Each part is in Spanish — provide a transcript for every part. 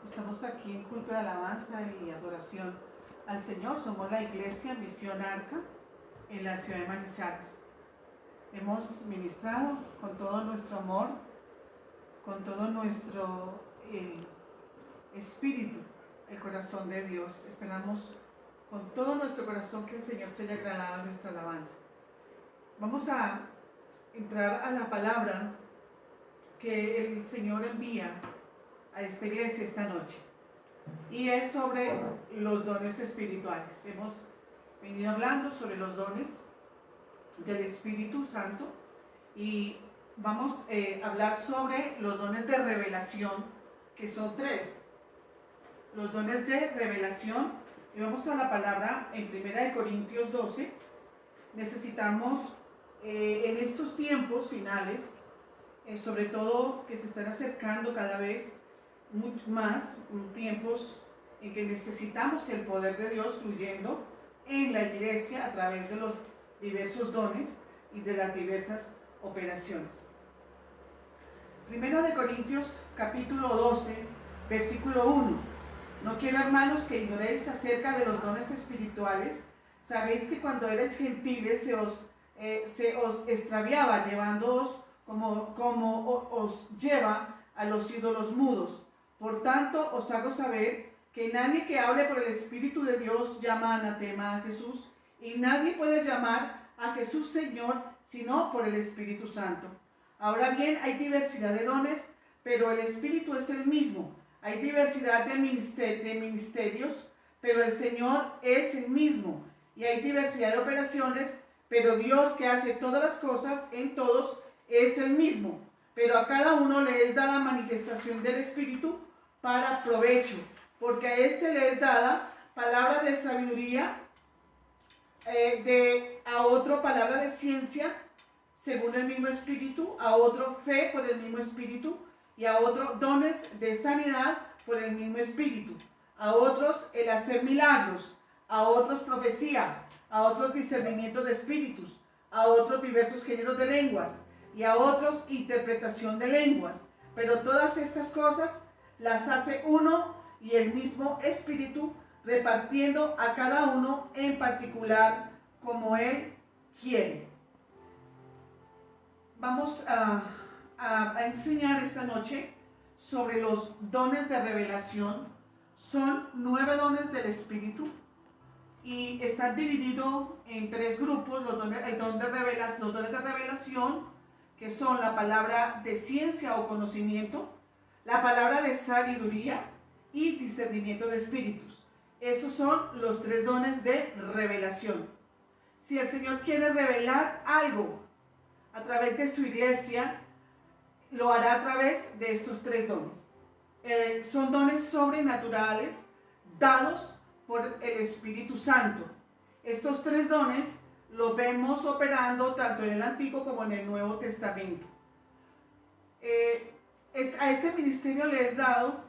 Estamos aquí en culto de alabanza y adoración al Señor. Somos la iglesia Misión Arca en la ciudad de Manizales. Hemos ministrado con todo nuestro amor, con todo nuestro espíritu, el corazón de Dios. Esperamos con todo nuestro corazón que el Señor se haya agradado nuestra alabanza. Vamos a entrar a la palabra que el Señor envía a esta iglesia esta noche, y es sobre los dones espirituales. Hemos venido hablando sobre los dones del Espíritu Santo y vamos a hablar sobre los dones de revelación, que son tres. Los dones de revelación, y vamos a la palabra en 1 Corintios 12. Necesitamos en estos tiempos finales, sobre todo que se están acercando cada vez mucho más, tiempos en que necesitamos el poder de Dios fluyendo en la iglesia a través de los diversos dones y de las diversas operaciones. 1 Corintios capítulo 12, versículo 1. No quiero, hermanos, que ignoréis acerca de los dones espirituales. Sabéis que cuando erais gentiles se os extraviaba, llevándoos como os lleva a los ídolos mudos. Por tanto, os hago saber que nadie que hable por el Espíritu de Dios llama anatema a Jesús, y nadie puede llamar a Jesús Señor sino por el Espíritu Santo. Ahora bien, hay diversidad de dones, pero el Espíritu es el mismo. Hay diversidad de ministerios, pero el Señor es el mismo. Y hay diversidad de operaciones, pero Dios, que hace todas las cosas en todos, es el mismo. Pero a cada uno le es dada manifestación del Espíritu para provecho, porque a este le es dada palabra de sabiduría, a otro palabra de ciencia según el mismo Espíritu, a otro fe por el mismo Espíritu, y a otro dones de sanidad por el mismo Espíritu, a otros el hacer milagros, a otros profecía, a otros discernimiento de espíritus, a otros diversos géneros de lenguas, y a otros interpretación de lenguas. Pero todas estas cosas las hace uno y el mismo Espíritu, repartiendo a cada uno en particular como Él quiere. Vamos a enseñar esta noche sobre los dones de revelación. Son 9 dones del Espíritu y están divididos en 3 grupos. Los dones de revelación, que son la palabra de ciencia o conocimiento, la palabra de sabiduría y discernimiento de espíritus. Esos son los 3 dones de revelación. Si el Señor quiere revelar algo a través de su iglesia, lo hará a través de estos 3 dones. Son dones sobrenaturales dados por el Espíritu Santo. Estos 3 dones los vemos operando tanto en el Antiguo como en el Nuevo Testamento. A este ministerio le es dado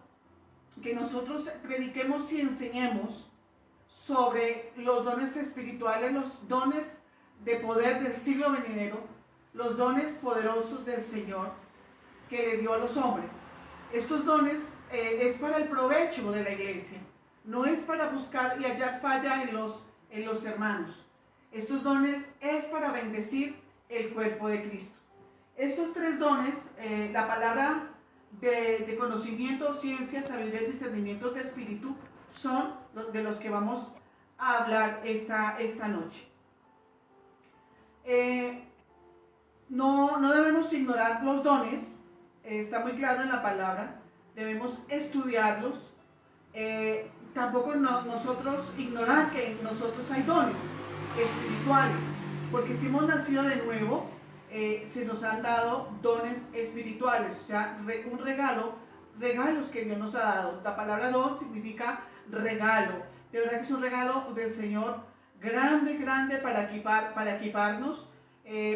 que nosotros prediquemos y enseñemos sobre los dones espirituales, los dones de poder del siglo venidero, los dones poderosos del Señor que le dio a los hombres. Estos dones es para el provecho de la iglesia, no es para buscar y hallar falla en los hermanos. Estos dones es para bendecir el cuerpo de Cristo. Estos 3 dones, la palabra de conocimiento, ciencia, sabiduría y discernimiento de espíritu, son de los que vamos a hablar esta noche. No debemos ignorar los dones, está muy claro en la palabra, debemos estudiarlos. Tampoco nosotros ignorar que en nosotros hay dones espirituales, porque si hemos nacido de nuevo, se nos han dado dones espirituales, o sea, regalos que Dios nos ha dado. La palabra don significa regalo. De verdad que es un regalo del Señor grande para equiparnos,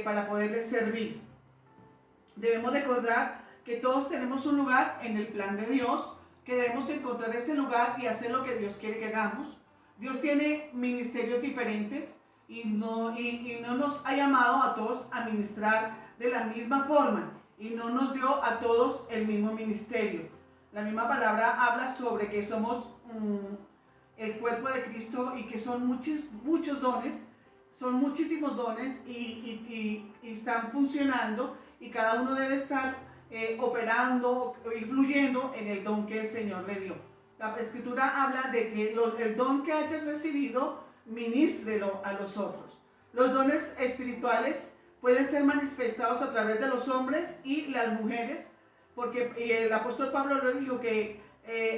para poderles servir. Debemos recordar que todos tenemos un lugar en el plan de Dios, que debemos encontrar ese lugar y hacer lo que Dios quiere que hagamos. Dios tiene ministerios diferentes y no nos ha llamado a todos a ministrar de la misma forma, y no nos dio a todos el mismo ministerio. La misma palabra habla sobre que somos el cuerpo de Cristo y que son muchos dones, son muchísimos dones y están funcionando y cada uno debe estar operando y fluyendo en el don que el Señor le dio. La Escritura habla de que el don que hayas recibido, ministrelo a los otros. Los dones espirituales pueden ser manifestados a través de los hombres y las mujeres, porque el apóstol Pablo le dijo que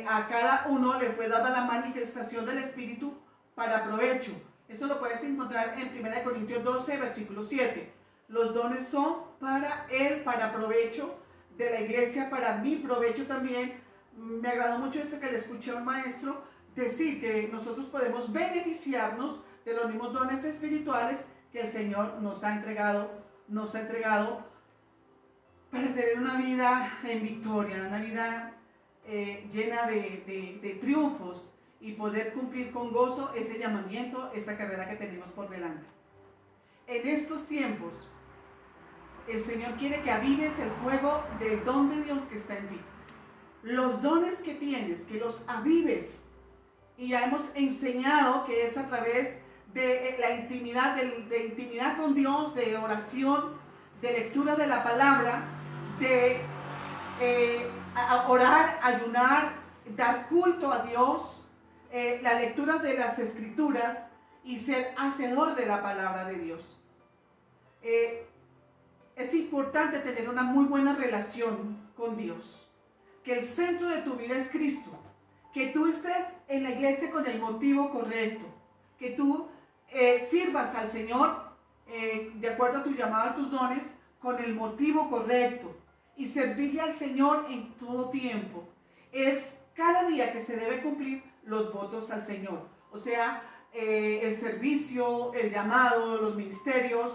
a cada uno le fue dada la manifestación del Espíritu para provecho. Eso lo puedes encontrar en 1 Corintios 12, versículo 7. Los dones son para provecho de la iglesia, para mi provecho también. Me agradó mucho esto que le escuché a un maestro decir, que nosotros podemos beneficiarnos de los mismos dones espirituales que el Señor nos ha entregado para tener una vida en victoria, una vida llena de triunfos y poder cumplir con gozo ese llamamiento, esa carrera que tenemos por delante. En estos tiempos, el Señor quiere que avives el fuego del don de Dios que está en ti. Los dones que tienes, que los avives. Y ya hemos enseñado que es a través de la intimidad, de intimidad con Dios, de oración, de lectura de la palabra, de orar, ayunar, dar culto a Dios, la lectura de las Escrituras y ser hacedor de la palabra de Dios. Es importante tener una muy buena relación con Dios, que el centro de tu vida es Cristo, que tú estés en la iglesia con el motivo correcto, que tú sirvas al Señor de acuerdo a tu llamado, a tus dones, con el motivo correcto, y servirle al Señor en todo tiempo. Es cada día que se debe cumplir los votos al Señor, o sea, el servicio, el llamado, los ministerios,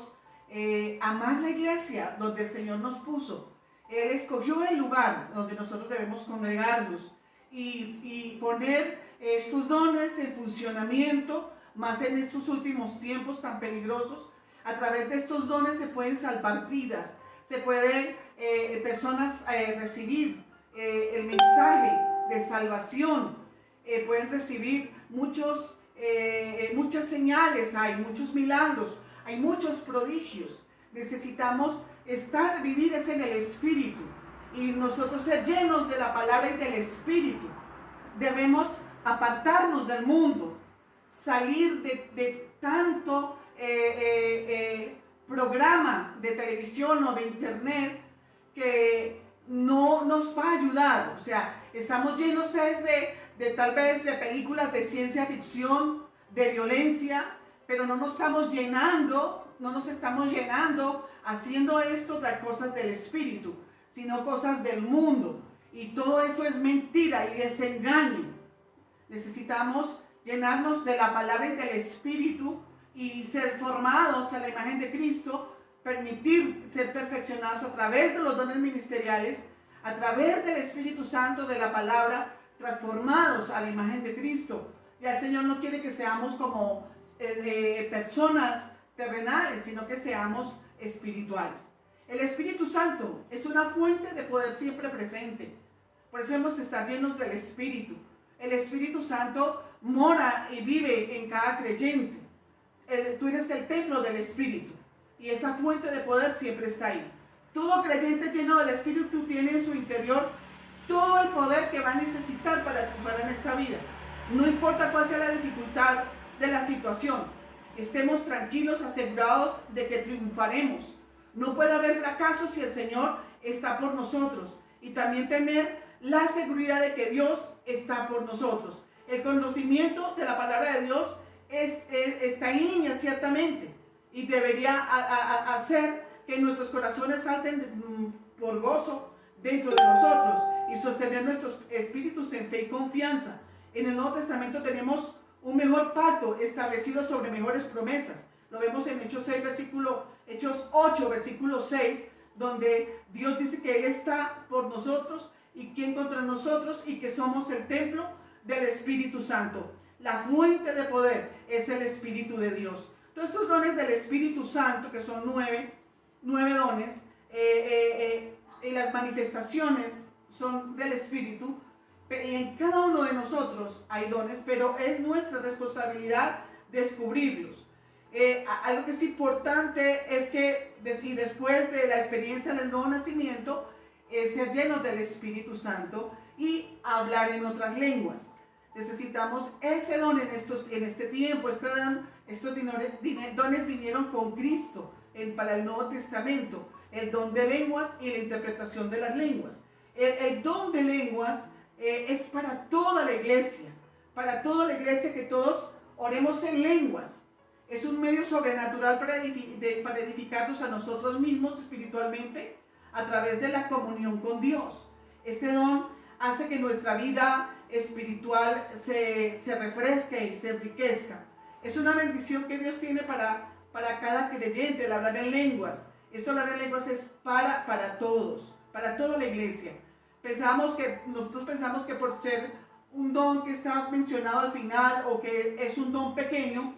amar la iglesia donde el Señor nos puso. Él escogió el lugar donde nosotros debemos congregarnos y poner estos dones en funcionamiento, más en estos últimos tiempos tan peligrosos. A través de estos dones se pueden salvar vidas, se pueden personas recibir el mensaje de salvación, pueden recibir muchas señales, hay muchos milagros, hay muchos prodigios. Necesitamos vivir en el Espíritu y nosotros ser llenos de la palabra y del Espíritu. Debemos apartarnos del mundo, salir de tanto programa de televisión o de internet que no nos va a ayudar. O sea, estamos llenos de tal vez de películas de ciencia ficción, de violencia, pero no nos estamos llenando haciendo esto de cosas del Espíritu, sino cosas del mundo. Y todo eso es mentira y es engaño. Necesitamos llenarnos de la palabra y del Espíritu y ser formados a la imagen de Cristo, permitir ser perfeccionados a través de los dones ministeriales, a través del Espíritu Santo, de la palabra, transformados a la imagen de Cristo. Ya el Señor no quiere que seamos como personas terrenales, sino que seamos espirituales. El Espíritu Santo es una fuente de poder siempre presente. Por eso hemos de estar llenos del Espíritu. El Espíritu Santo mora y vive en cada creyente. Tú eres el templo del Espíritu y esa fuente de poder siempre está ahí. Todo creyente lleno del Espíritu tiene en su interior todo el poder que va a necesitar para triunfar en esta vida. No importa cuál sea la dificultad de la situación, estemos tranquilos, asegurados de que triunfaremos. No puede haber fracaso si el Señor está por nosotros. Y también tener la seguridad de que Dios está por nosotros. El conocimiento de la palabra de Dios está en línea ciertamente y debería hacer que nuestros corazones salten por gozo dentro de nosotros y sostener nuestros espíritus en fe y confianza. En el Nuevo Testamento tenemos un mejor pacto establecido sobre mejores promesas. Lo vemos en Hechos 8, versículo 6, donde Dios dice que Él está por nosotros y quién contra nosotros, y que somos el templo del Espíritu Santo. La fuente de poder es el Espíritu de Dios. Todos estos dones del Espíritu Santo, que son nueve dones, y las manifestaciones son del Espíritu, Y en cada uno de nosotros hay dones, pero es nuestra responsabilidad descubrirlos. Algo que es importante es que y después de la experiencia del nuevo nacimiento, ser llenos del Espíritu Santo y hablar en otras lenguas. Necesitamos ese don en este tiempo. Estos dones vinieron con Cristo para el Nuevo Testamento. El don de lenguas y la interpretación de las lenguas. El don de lenguas es para toda la iglesia. Para toda la iglesia, que todos oremos en lenguas. Es un medio sobrenatural para edificarnos a nosotros mismos espiritualmente a través de la comunión con Dios. Este don hace que nuestra vida espiritual se refresque y se enriquezca. Es una bendición que Dios tiene para cada creyente, el hablar en lenguas. Esto, hablar en lenguas, es para todos, para toda la iglesia. Nosotros pensamos que por ser un don que está mencionado al final, o que es un don pequeño,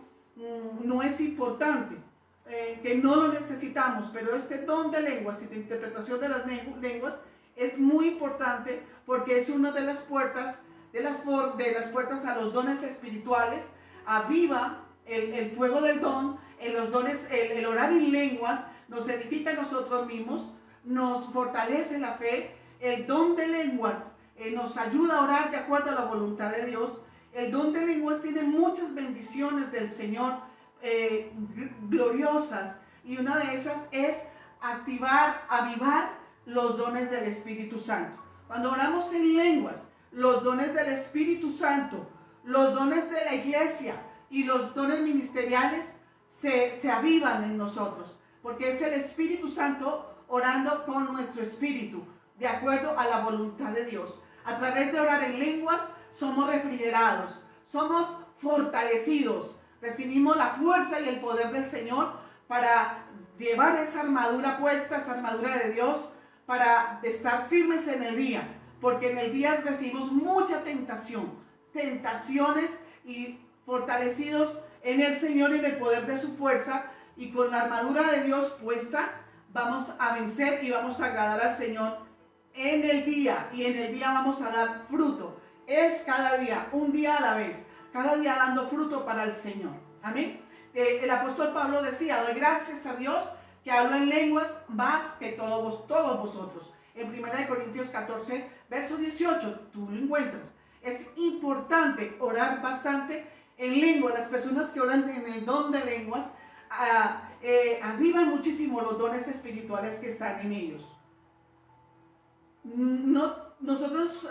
no es importante, que no lo necesitamos, pero este don de lenguas y de interpretación de las lenguas es muy importante, porque es una de las puertas a los dones espirituales. Aviva el fuego del don. En los dones, el orar en lenguas nos edifica a nosotros mismos, nos fortalece la fe. El don de lenguas nos ayuda a orar de acuerdo a la voluntad de Dios. El don de lenguas tiene muchas bendiciones del Señor, gloriosas, y una de esas es avivar los dones del Espíritu Santo. Cuando oramos en lenguas, los dones del Espíritu Santo, los dones de la iglesia y los dones ministeriales se avivan en nosotros, porque es el Espíritu Santo orando con nuestro espíritu, de acuerdo a la voluntad de Dios. A través de orar en lenguas somos refrigerados, somos fortalecidos, recibimos la fuerza y el poder del Señor para llevar esa armadura puesta, esa armadura de Dios, para estar firmes en el día, porque en el día recibimos mucha tentaciones, y fortalecidos en el Señor y en el poder de su fuerza, y con la armadura de Dios puesta, vamos a vencer y vamos a agradar al Señor en el día, y en el día vamos a dar fruto. Es cada día, un día a la vez, cada día dando fruto para el Señor. Amén. El apóstol Pablo decía: doy gracias a Dios que hablo en lenguas más que todos vosotros. En 1 Corintios 14, verso 18, tú lo encuentras. Es importante orar bastante en lengua. Las personas que oran en el don de lenguas avivan muchísimo los dones espirituales que están en ellos. Nosotros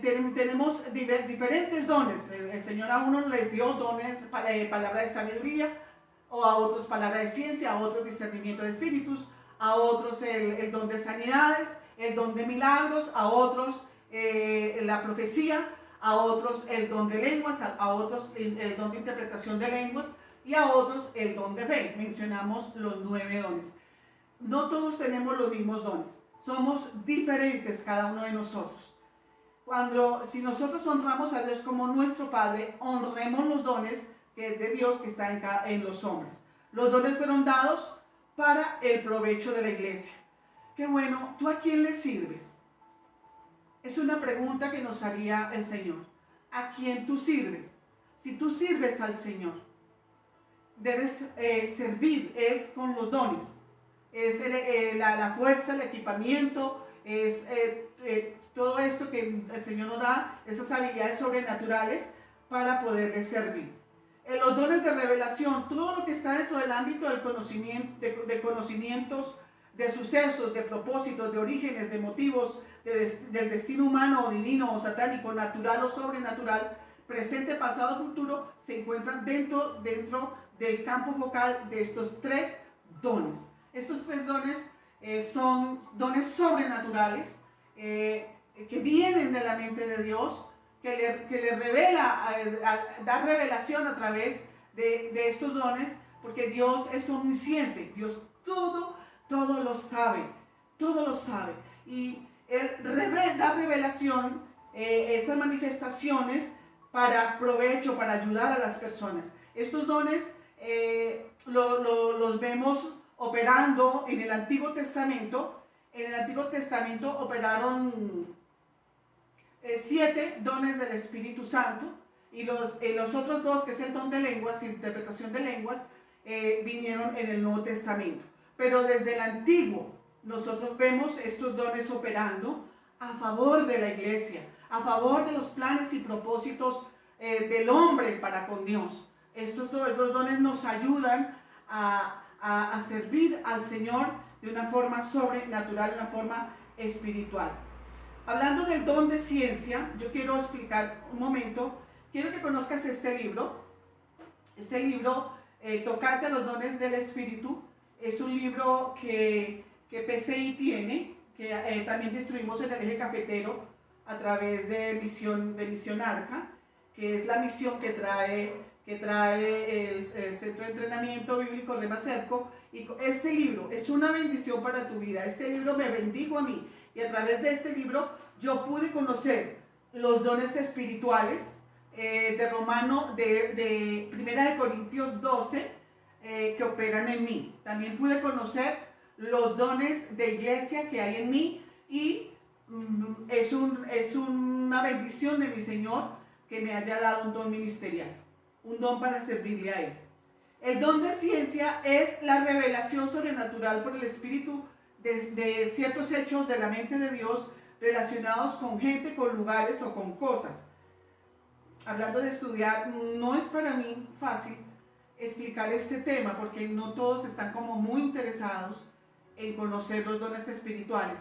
tenemos diferentes dones. El Señor a unos les dio dones, palabra de sabiduría, o a otros palabra de ciencia, a otros discernimiento de espíritus, a otros el don de sanidades, el don de milagros, a otros la profecía, a otros el don de lenguas, a otros el don de interpretación de lenguas, y a otros el don de fe. Mencionamos los 9 dones. No todos tenemos los mismos dones. Somos diferentes cada uno de nosotros. Si nosotros honramos a Dios como nuestro Padre, honremos los dones de Dios que están en los hombres. Los dones fueron dados para el provecho de la iglesia. Qué bueno. ¿Tú a quién le sirves? Es una pregunta que nos haría el Señor. ¿A quién tú sirves? Si tú sirves al Señor, debes servir, es con los dones. Es la fuerza, el equipamiento, es todo esto que el Señor nos da, esas habilidades sobrenaturales para poderle servir. Los dones de revelación, todo lo que está dentro del ámbito del conocimiento, de conocimientos, de sucesos, de propósitos, de orígenes, de motivos, del destino humano o divino o satánico, natural o sobrenatural, presente, pasado, futuro, se encuentran dentro del campo focal de estos 3 dones. Estos 3 dones son dones sobrenaturales que vienen de la mente de Dios, que le revela, da revelación a través de estos dones, porque Dios es omnisciente. Dios todo lo sabe, y Él da revelación, estas manifestaciones, para provecho, para ayudar a las personas. Estos dones los vemos operando en el Antiguo Testamento. En el Antiguo Testamento operaron 7 dones del Espíritu Santo, y los otros 2, que es el don de lenguas, interpretación de lenguas, vinieron en el Nuevo Testamento. Pero desde el Antiguo nosotros vemos estos dones operando a favor de la iglesia, a favor de los planes y propósitos del hombre para con Dios. Estos dones nos ayudan a servir al Señor de una forma sobrenatural, de una forma espiritual. Hablando del don de ciencia, yo quiero explicar un momento, quiero que conozcas este libro. Este libro, Tocante a los dones del Espíritu, es un libro que PCI tiene, que también distribuimos en el eje cafetero a través de Misión Arca, que es la misión que trae el Centro de Entrenamiento Bíblico Rema Cerco. Y este libro es una bendición para tu vida. Este libro me bendijo a mí, y a través de este libro yo pude conocer los dones espirituales de Primera de Corintios 12, que operan en mí. También pude conocer los dones de iglesia que hay en mí, y es una bendición de mi Señor que me haya dado un don ministerial, un don para servirle a Él. El don de ciencia es la revelación sobrenatural por el Espíritu de ciertos hechos de la mente de Dios relacionados con gente, con lugares o con cosas. Hablando de estudiar, no es para mí fácil explicar este tema, porque no todos están como muy interesados en conocer los dones espirituales.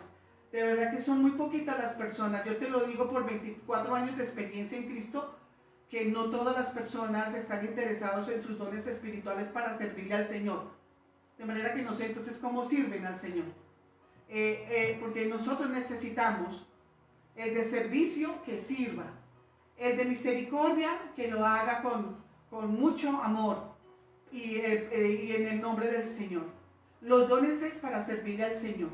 De verdad que son muy poquitas las personas, yo te lo digo por 24 años de experiencia en Cristo, que no todas las personas están interesados en sus dones espirituales para servirle al Señor. De manera que no sé entonces cómo sirven al Señor. Porque nosotros necesitamos el de servicio, que sirva, el de misericordia, que lo haga con mucho amor, y en el nombre del Señor. Los dones es para servirle al Señor.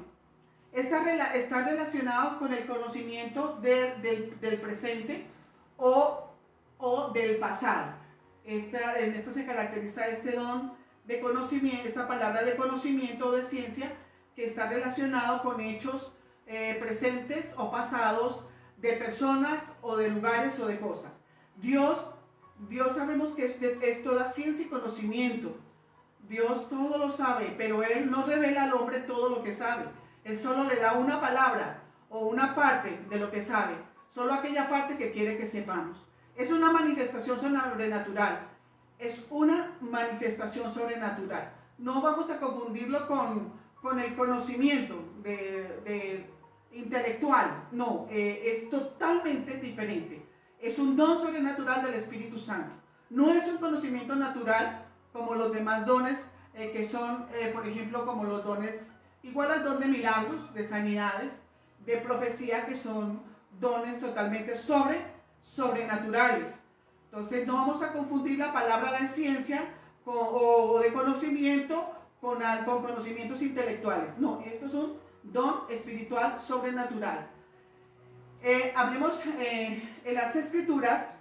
Está relacionado con el conocimiento del presente o del pasado. En esto se caracteriza este don de conocimiento, esta palabra de conocimiento o de ciencia, que está relacionado con hechos presentes o pasados, de personas o de lugares o de cosas. Dios sabemos que es toda ciencia y conocimiento. Dios todo lo sabe, pero Él no revela al hombre todo lo que sabe. Él solo le da una palabra o una parte de lo que sabe, solo aquella parte que quiere que sepamos. Es una manifestación sobrenatural, es una manifestación sobrenatural. No vamos a confundirlo con el conocimiento intelectual, no, es totalmente diferente. Es un don sobrenatural del Espíritu Santo. No es un conocimiento natural como los demás dones, que son, por ejemplo, como los dones, igual al don de milagros, de sanidades, de profecía, que son dones totalmente sobrenaturales. Entonces no vamos a confundir la palabra de ciencia o de conocimiento con conocimientos intelectuales. No, esto es un don espiritual sobrenatural. Hablemos en las Escrituras,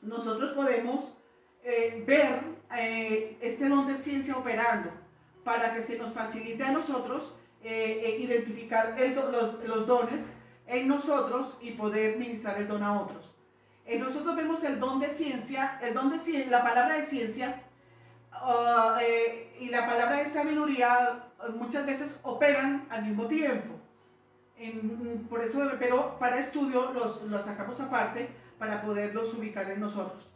nosotros podemos ver este don de ciencia operando, para que se nos facilite a nosotros identificar los dones en nosotros y poder ministrar el don a otros. Nosotros vemos el don de ciencia, la palabra de ciencia y la palabra de sabiduría muchas veces operan al mismo tiempo. Por eso, pero para estudio los sacamos aparte para poderlos ubicar en nosotros.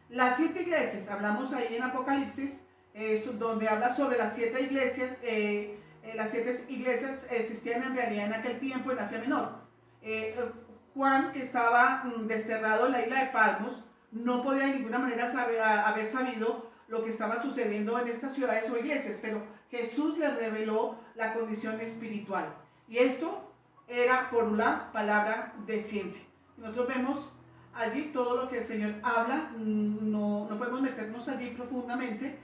Las 7 iglesias, hablamos ahí en Apocalipsis, donde habla sobre las 7 iglesias. Las 7 iglesias existían en realidad en aquel tiempo en Asia Menor. Juan, que estaba desterrado en la isla de Patmos, no podía de ninguna manera haber sabido lo que estaba sucediendo en estas ciudades o iglesias, pero Jesús le reveló la condición espiritual. Y esto era por la palabra de ciencia. Nosotros vemos allí todo lo que el Señor habla, no podemos meternos allí profundamente.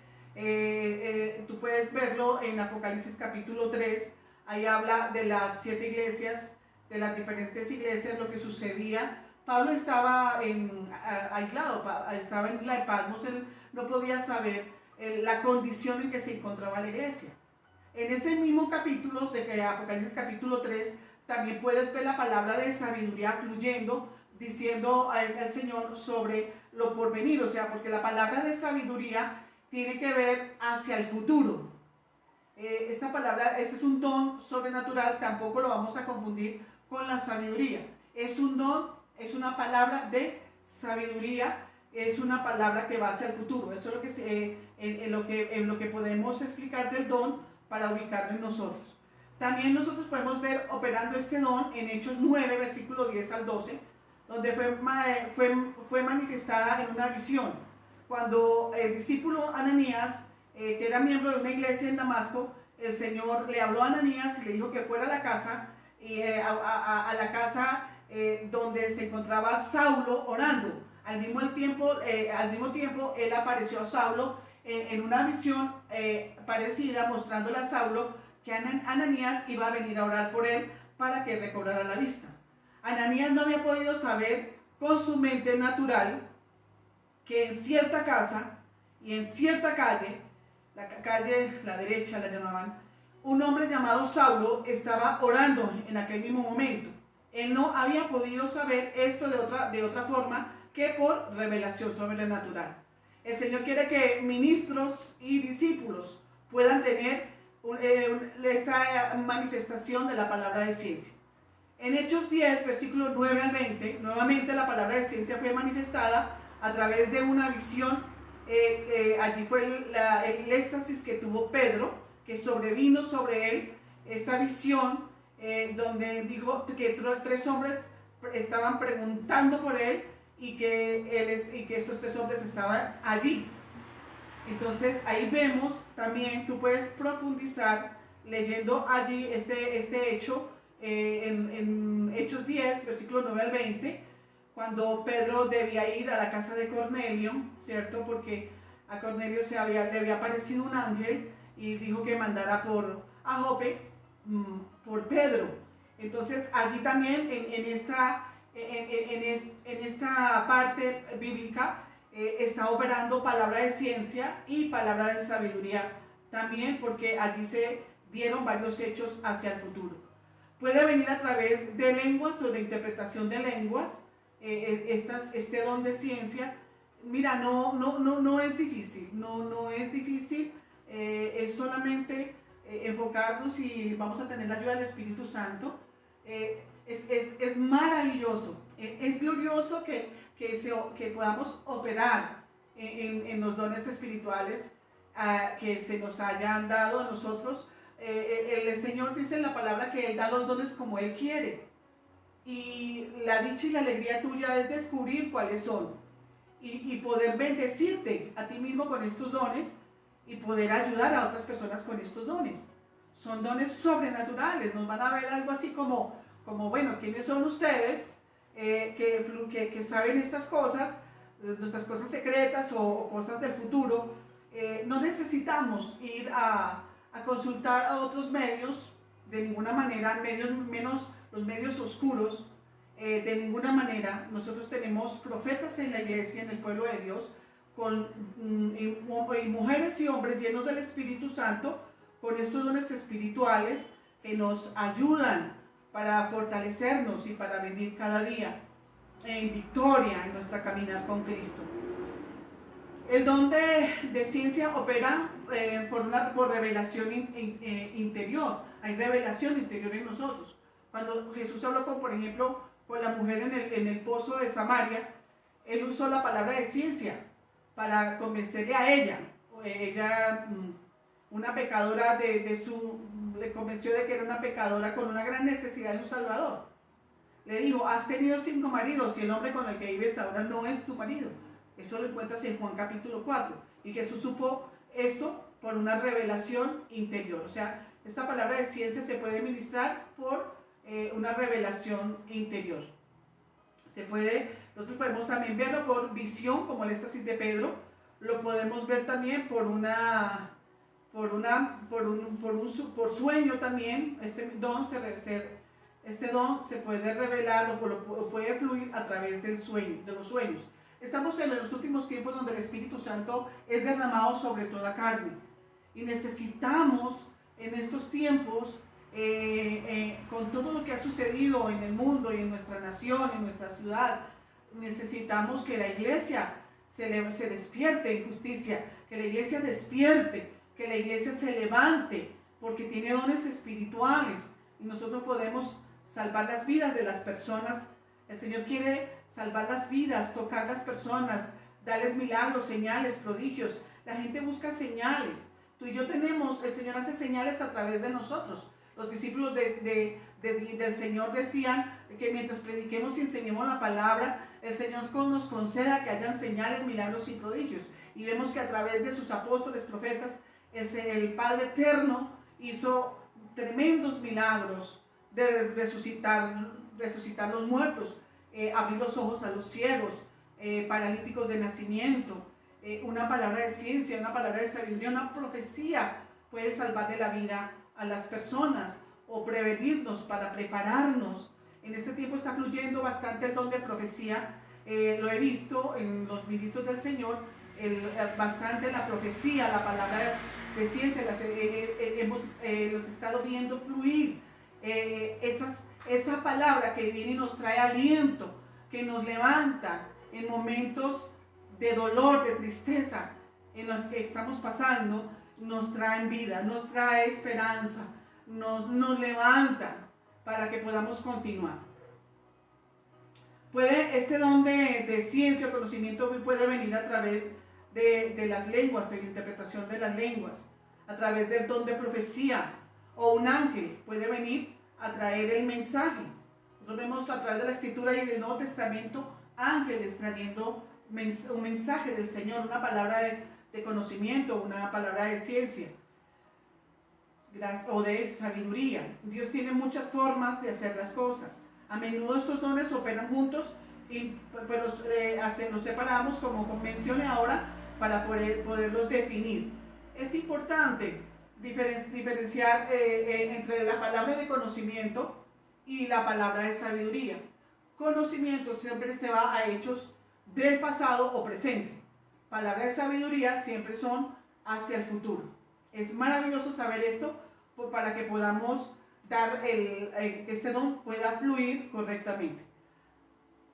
Tú puedes verlo en Apocalipsis capítulo 3, ahí habla de las 7 iglesias, de las diferentes iglesias, lo que sucedía. Pablo estaba aislado, estaba en la de Patmos, él no podía saber la condición en que se encontraba la iglesia. En ese mismo capítulo, de Apocalipsis capítulo 3, también puedes ver la palabra de sabiduría fluyendo, diciendo al Señor sobre lo porvenir, o sea, porque la palabra de sabiduría tiene que ver hacia el futuro. Esta palabra, este es un don sobrenatural, tampoco lo vamos a confundir con la sabiduría. Es un don, es una palabra de sabiduría, es una palabra que va hacia el futuro. Eso es lo que, en lo que podemos explicar del don para ubicarlo en nosotros. También nosotros podemos ver operando este don en Hechos 9, versículo 10 al 12, donde fue manifestada en una visión. Cuando el discípulo Ananías, que era miembro de una iglesia en Damasco, el Señor le habló a Ananías y le dijo que fuera a la casa, a la casa donde se encontraba Saulo orando. Al mismo tiempo, él apareció a Saulo en una visión parecida, mostrándole a Saulo que Ananías iba a venir a orar por él para que recobrara la vista. Ananías no había podido saber con su mente natural que en cierta casa y en cierta calle, la derecha la llamaban, un hombre llamado Saulo estaba orando en aquel mismo momento. Él no había podido saber esto de otra forma que por revelación sobrenatural. El Señor quiere que ministros y discípulos puedan tener esta manifestación de la palabra de ciencia. En Hechos 10, versículos 9 al 20, nuevamente la palabra de ciencia fue manifestada a través de una visión. Allí fue el éxtasis que tuvo Pedro, que sobrevino sobre él esta visión, donde dijo que tres hombres estaban preguntando por él y que estos tres hombres estaban allí. Entonces ahí vemos también, tú puedes profundizar leyendo allí este hecho, en Hechos 10, versículos 9 al 20, cuando Pedro debía ir a la casa de Cornelio, ¿cierto? Porque a Cornelio le había aparecido un ángel y dijo que mandara a Jope por Pedro. Entonces allí también en esta parte bíblica está operando palabra de ciencia y palabra de sabiduría también, porque allí se dieron varios hechos hacia el futuro. Puede venir a través de lenguas o de interpretación de lenguas, este don de ciencia. Mira, no es difícil, no es difícil, es solamente enfocarnos y vamos a tener la ayuda del Espíritu Santo. Es maravilloso, es glorioso que podamos operar en los dones espirituales que se nos hayan dado a nosotros. El Señor dice en la palabra que Él da los dones como Él quiere, y la dicha y la alegría tuya es descubrir cuáles son y poder bendecirte a ti mismo con estos dones y poder ayudar a otras personas con estos dones. Son dones sobrenaturales. Nos van a ver algo así como bueno, ¿quiénes son ustedes que saben estas cosas, nuestras cosas secretas o cosas del futuro? No necesitamos ir a consultar a otros medios de ninguna manera, menos los medios oscuros, de ninguna manera. Nosotros tenemos profetas en la iglesia, en el pueblo de Dios, y mujeres y hombres llenos del Espíritu Santo, con estos dones espirituales que nos ayudan para fortalecernos y para vivir cada día en victoria en nuestra caminar con Cristo. El don de ciencia opera por revelación interior. Hay revelación interior en nosotros. Cuando Jesús habló por ejemplo, con la mujer en el pozo de Samaria, Él usó la palabra de ciencia para convencerle a ella. Ella, una pecadora le convenció de que era una pecadora con una gran necesidad de un Salvador. Le dijo: has tenido 5 maridos y el hombre con el que vives ahora no es tu marido. Eso lo encuentras en Juan capítulo 4. Y Jesús supo esto por una revelación interior. O sea, esta palabra de ciencia se puede ministrar por una revelación interior. Nosotros podemos también verlo por visión, como el éxtasis de Pedro. Lo podemos ver también por sueño también. Este don se puede revelar o puede fluir a través de los sueños. Estamos en los últimos tiempos donde el Espíritu Santo es derramado sobre toda carne. Y necesitamos en estos tiempos con todo lo que ha sucedido en el mundo y en nuestra nación, en nuestra ciudad, necesitamos que la iglesia se despierte en justicia, que la iglesia despierte, que la iglesia se levante, porque tiene dones espirituales y nosotros podemos salvar las vidas de las personas. El Señor quiere salvar las vidas, tocar las personas, darles milagros, señales, prodigios. La gente busca señales. Tú y yo tenemos, el Señor hace señales a través de nosotros. Los discípulos del Señor decían que mientras prediquemos y enseñemos la palabra, el Señor nos conceda que hayan señales, milagros y prodigios. Y vemos que a través de sus apóstoles, profetas, el Padre Eterno hizo tremendos milagros de resucitar los muertos, abrir los ojos a los ciegos, paralíticos de nacimiento. Una palabra de ciencia, una palabra de sabiduría, una profecía puede salvarle la vida a las personas o prevenirnos para prepararnos. En este tiempo está fluyendo bastante el don de profecía. Lo he visto en los ministros del Señor, bastante la profecía, la palabra de ciencia, hemos los estado viendo fluir. Esa palabra que viene y nos trae aliento, que nos levanta en momentos de dolor, de tristeza en los que estamos pasando, nos traen vida, nos trae esperanza, nos levanta para que podamos continuar. Este don de ciencia o conocimiento puede venir a través de las lenguas, de la interpretación de las lenguas, a través del don de profecía, o un ángel puede venir a traer el mensaje. Nosotros vemos a través de la Escritura y del Nuevo Testamento ángeles trayendo un mensaje del Señor, una palabra de conocimiento, una palabra de ciencia o de sabiduría. Dios tiene muchas formas de hacer las cosas. A menudo estos dones operan juntos, pero los separamos, como mencioné ahora, para poderlos definir. Es importante diferenciar entre la palabra de conocimiento y la palabra de sabiduría. Conocimiento siempre se va a hechos del pasado o presente. Palabra de sabiduría siempre son hacia el futuro. Es maravilloso saber esto para que podamos dar que este don pueda fluir correctamente.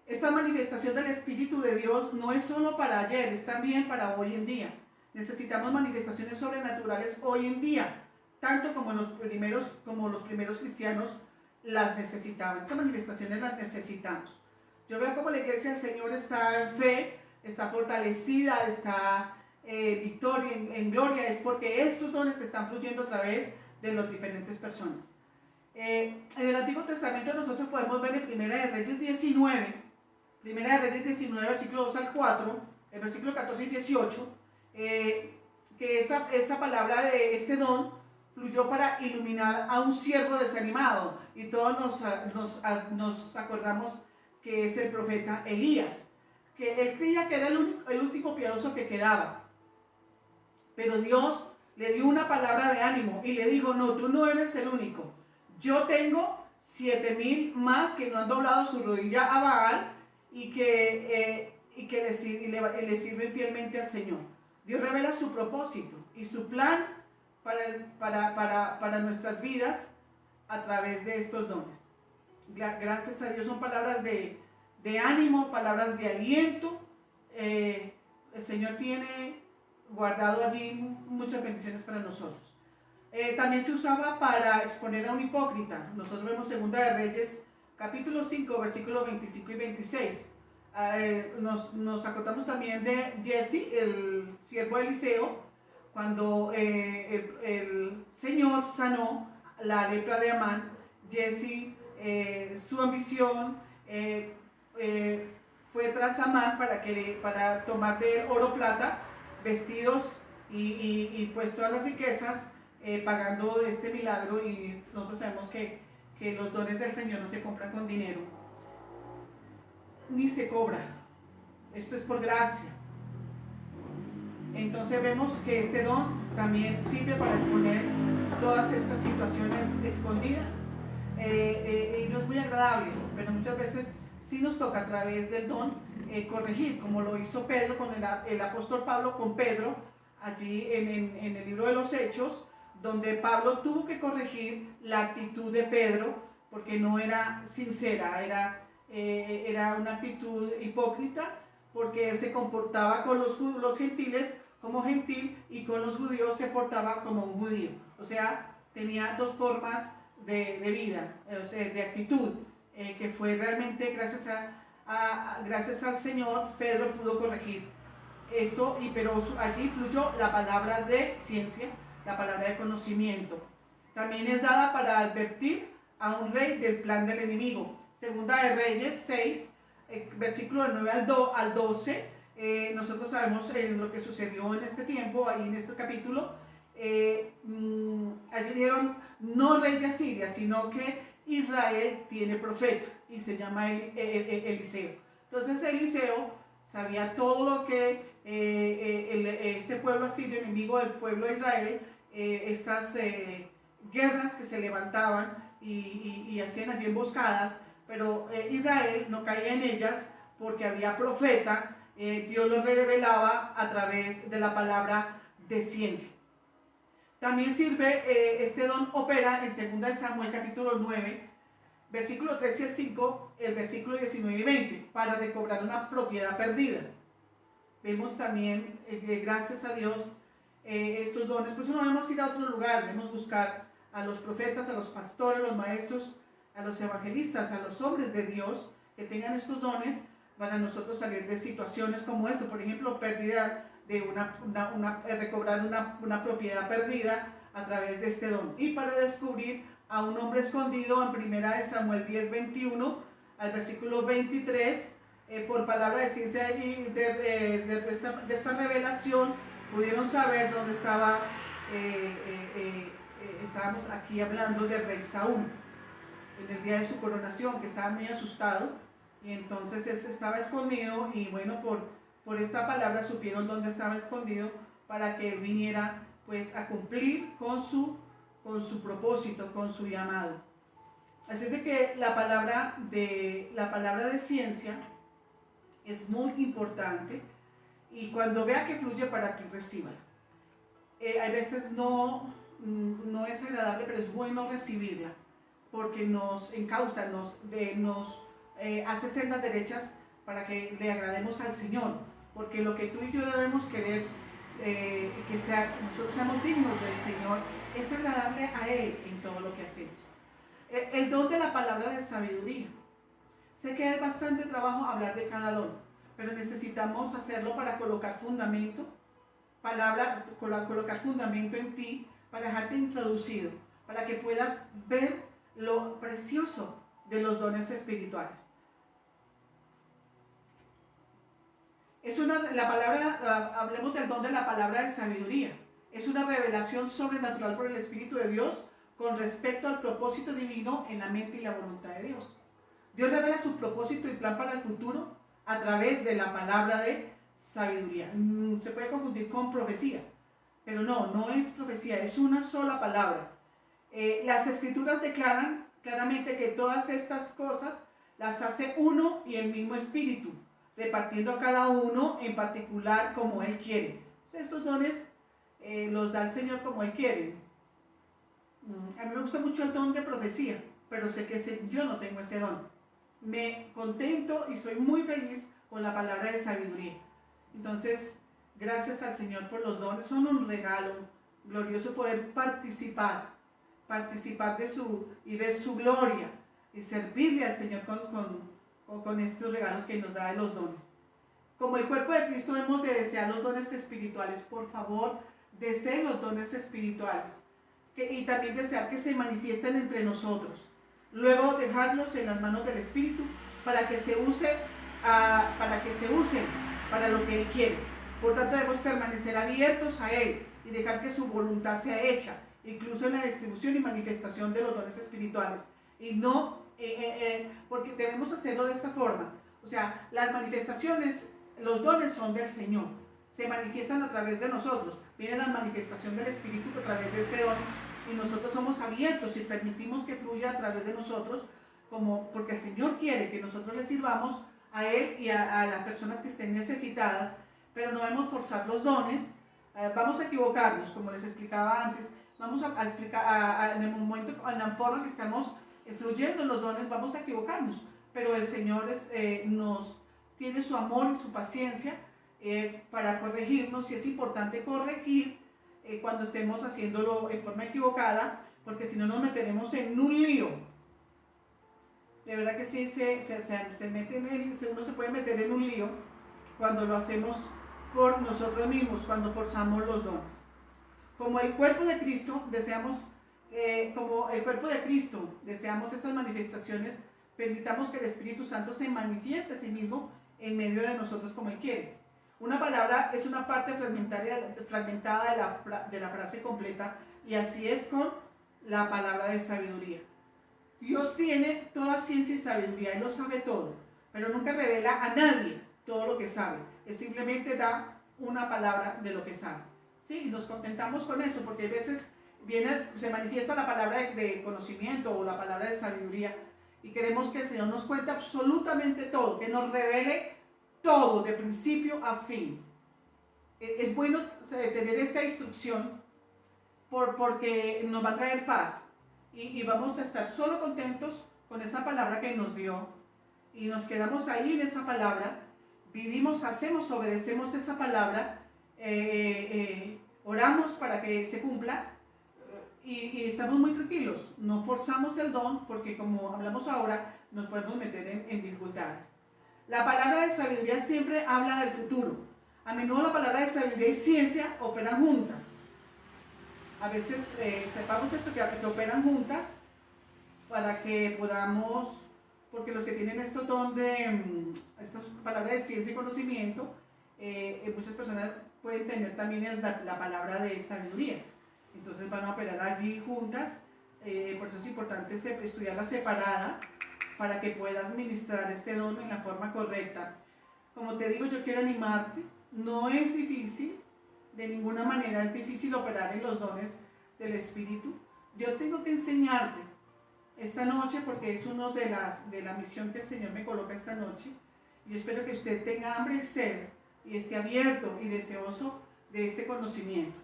Esta manifestación del Espíritu de Dios no es solo para ayer, es también para hoy en día. Necesitamos manifestaciones sobrenaturales hoy en día, tanto como los primeros cristianos las necesitaban. Estas manifestaciones las necesitamos. Yo veo como la iglesia del Señor está en fe, está fortalecida, está victoria, en gloria, es porque estos dones están fluyendo a través de las diferentes personas. En el Antiguo Testamento nosotros podemos ver en Primera de Reyes 19, versículo 2 al 4, el versículo 14 y 18, que esta palabra de este don fluyó para iluminar a un siervo desanimado, y todos nos acordamos que es el profeta Elías, que él creía que era el último piadoso que quedaba, pero Dios le dio una palabra de ánimo y le dijo: no, tú no eres el único, yo tengo 7,000 más que no han doblado su rodilla a Baal y que le sirven fielmente al Señor. Dios revela su propósito y su plan para nuestras vidas a través de estos dones. Gracias a Dios son palabras de ánimo, palabras de aliento. El Señor tiene guardado allí muchas bendiciones para nosotros. También se usaba para exponer a un hipócrita. Nosotros vemos 2 de Reyes, capítulo 5, versículos 25 y 26. Nos acordamos también de Jesse, el siervo de Eliseo, cuando el Señor sanó la lepra de Amán. Jesse, su ambición fue tras Amán para tomar de oro, plata, vestidos y pues todas las riquezas, pagando este milagro. Y nosotros sabemos que los dones del Señor no se compran con dinero, ni se cobra. Esto es por gracia. Entonces vemos que este don también sirve para exponer todas estas situaciones escondidas, y no es muy agradable, pero muchas veces sí nos toca a través del don corregir, como lo hizo Pedro con el apóstol Pablo con Pedro, allí en el libro de los Hechos, donde Pablo tuvo que corregir la actitud de Pedro, porque no era sincera, era una actitud hipócrita, porque él se comportaba con los gentiles como gentil y con los judíos se portaba como un judío. O sea, tenía dos formas de vida, o sea, de actitud, que fue realmente gracias al Señor, Pedro pudo corregir esto, pero allí fluyó la palabra de ciencia, la palabra de conocimiento. También es dada para advertir a un rey del plan del enemigo. Segunda de Reyes 6, versículo del 9 al 12, nosotros sabemos lo que sucedió en este tiempo, ahí en este capítulo. Allí dieron no rey de Asiria, sino que Israel tiene profeta y se llama Eliseo. Entonces Eliseo sabía todo lo que este pueblo asirio, enemigo del pueblo de Israel, estas guerras que se levantaban y hacían allí emboscadas, pero Israel no caía en ellas porque había profeta. Dios lo revelaba a través de la palabra de ciencia. También sirve, este don opera en 2 Samuel capítulo 9, versículo 13 al 5, el versículo 19 y 20, para recobrar una propiedad perdida. Vemos también, gracias a Dios, estos dones. Por eso no debemos ir a otro lugar, debemos buscar a los profetas, a los pastores, a los maestros, a los evangelistas, a los hombres de Dios que tengan estos dones para nosotros salir de situaciones como esto. Por ejemplo, pérdida de recobrar una propiedad perdida a través de este don. Y para descubrir a un hombre escondido en 1 Samuel 10, 21 al versículo 23, por palabra de ciencia y de esta revelación, pudieron saber dónde estaba. Estábamos aquí hablando del rey Saúl, en el día de su coronación, que estaba muy asustado, y entonces él estaba escondido, y bueno, por esta palabra supieron dónde estaba escondido, para que él viniera pues a cumplir con su propósito, con su llamado. Así es de que la palabra de ciencia es muy importante, y cuando vea que fluye para ti, recíbala. A veces no es agradable, pero es bueno recibirla, porque nos encausa, nos hace sendas derechas para que le agrademos al Señor, porque lo que tú y yo debemos querer, nosotros seamos dignos del Señor, es agradarle a Él en todo lo que hacemos. El don de la palabra de sabiduría. Sé que es bastante trabajo hablar de cada don, pero necesitamos hacerlo para colocar fundamento, colocar fundamento en ti, para dejarte introducido, para que puedas ver lo precioso de los dones espirituales. Hablemos del don de la palabra de sabiduría. Es una revelación sobrenatural por el Espíritu de Dios con respecto al propósito divino en la mente y la voluntad de Dios. Dios revela su propósito y plan para el futuro a través de la palabra de sabiduría. Se puede confundir con profecía, pero no es profecía, es una sola palabra. Las escrituras declaran claramente que todas estas cosas las hace uno y el mismo Espíritu, repartiendo a cada uno en particular como Él quiere. Entonces, estos dones los da el Señor como Él quiere. A mí me gusta mucho el don de profecía, pero sé que yo no tengo ese don. Me contento y soy muy feliz con la palabra de sabiduría. Entonces, gracias al Señor por los dones. Son un regalo glorioso poder participar de y ver su gloria y servirle al Señor con estos regalos que nos da de los dones. Como el cuerpo de Cristo debemos de desear los dones espirituales. Por favor, deseen los dones espirituales y también desear que se manifiesten entre nosotros. Luego dejarlos en las manos del Espíritu para que se usen para lo que Él quiere. Por tanto, debemos permanecer abiertos a Él y dejar que su voluntad sea hecha, incluso en la distribución y manifestación de los dones espirituales. Y no, porque debemos hacerlo de esta forma. O sea, las manifestaciones, los dones son del Señor, se manifiestan a través de nosotros. Viene la manifestación del Espíritu a través de este don, y nosotros somos abiertos y permitimos que fluya a través de nosotros, porque el Señor quiere que nosotros le sirvamos a Él y a las personas que estén necesitadas, pero no debemos forzar los dones. Vamos a equivocarnos, como les explicaba antes. vamos a explicar, en el momento, en la forma que estamos fluyendo en los dones, vamos a equivocarnos, pero el Señor nos tiene su amor y su paciencia para corregirnos, y es importante corregir cuando estemos haciéndolo en forma equivocada, porque si no nos meteremos en un lío. De verdad que sí, uno se puede meter en un lío cuando lo hacemos por nosotros mismos, cuando forzamos los dones. Como el cuerpo de Cristo deseamos estas manifestaciones, permitamos que el Espíritu Santo se manifieste a sí mismo en medio de nosotros como Él quiere. Una palabra es una parte fragmentada de la frase completa, y así es con la palabra de sabiduría. Dios tiene toda ciencia y sabiduría, Él lo sabe todo, pero nunca revela a nadie todo lo que sabe. Él simplemente da una palabra de lo que sabe. Sí, y nos contentamos con eso, porque a veces se manifiesta la palabra de conocimiento o la palabra de sabiduría, y queremos que el Señor nos cuente absolutamente todo, que nos revele todo, de principio a fin. Es bueno tener esta instrucción porque nos va a traer paz, y vamos a estar solo contentos con esa palabra que nos dio, y nos quedamos ahí en esa palabra, vivimos, hacemos, obedecemos esa palabra, oramos para que se cumpla, y estamos muy tranquilos, no forzamos el don, porque como hablamos ahora, nos podemos meter en dificultades. La palabra de sabiduría siempre habla del futuro. A menudo la palabra de sabiduría y ciencia operan juntas. A veces sepamos esto, que operan juntas, para que podamos, porque los que tienen estos estas palabras de ciencia y conocimiento, muchas personas pueden tener también la palabra de sabiduría. Entonces van a operar allí juntas, por eso es importante estudiarla separada, para que puedas ministrar este don en la forma correcta. Como te digo, yo quiero animarte, no es difícil, de ninguna manera es difícil operar en los dones del Espíritu. Yo tengo que enseñarte esta noche, porque es uno de la misión que el Señor me coloca esta noche, y yo espero que usted tenga hambre y sed, y esté abierto y deseoso de este conocimiento.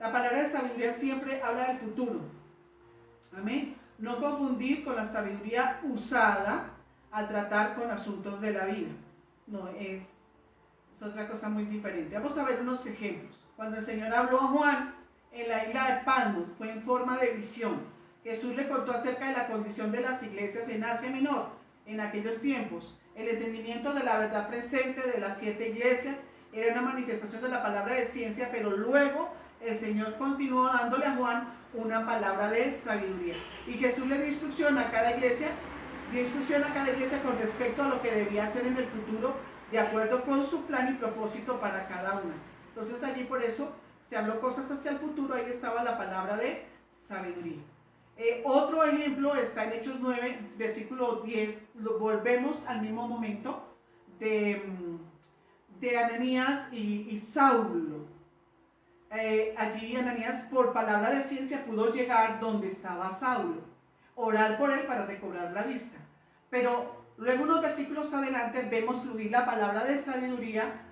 La palabra de sabiduría siempre habla del futuro. Amén. No confundir con la sabiduría usada al tratar con asuntos de la vida. No, es otra cosa muy diferente. Vamos a ver unos ejemplos. Cuando el Señor habló a Juan en la isla de Patmos, fue en forma de visión. Jesús le contó acerca de la condición de las iglesias en Asia Menor en aquellos tiempos. El entendimiento de la verdad presente de las 7 iglesias era una manifestación de la palabra de ciencia, pero luego el Señor continuó dándole a Juan una palabra de sabiduría. Y Jesús le dio instrucción a cada iglesia, con respecto a lo que debía hacer en el futuro, de acuerdo con su plan y propósito para cada una. Entonces allí por eso se habló cosas hacia el futuro, ahí estaba la palabra de sabiduría. Otro ejemplo está en Hechos 9, versículo 10, volvemos al mismo momento de Ananías y Saulo. Allí Ananías, por palabra de ciencia, pudo llegar donde estaba Saulo, orar por él para recobrar la vista. Pero luego, unos versículos adelante, vemos fluir la palabra de sabiduría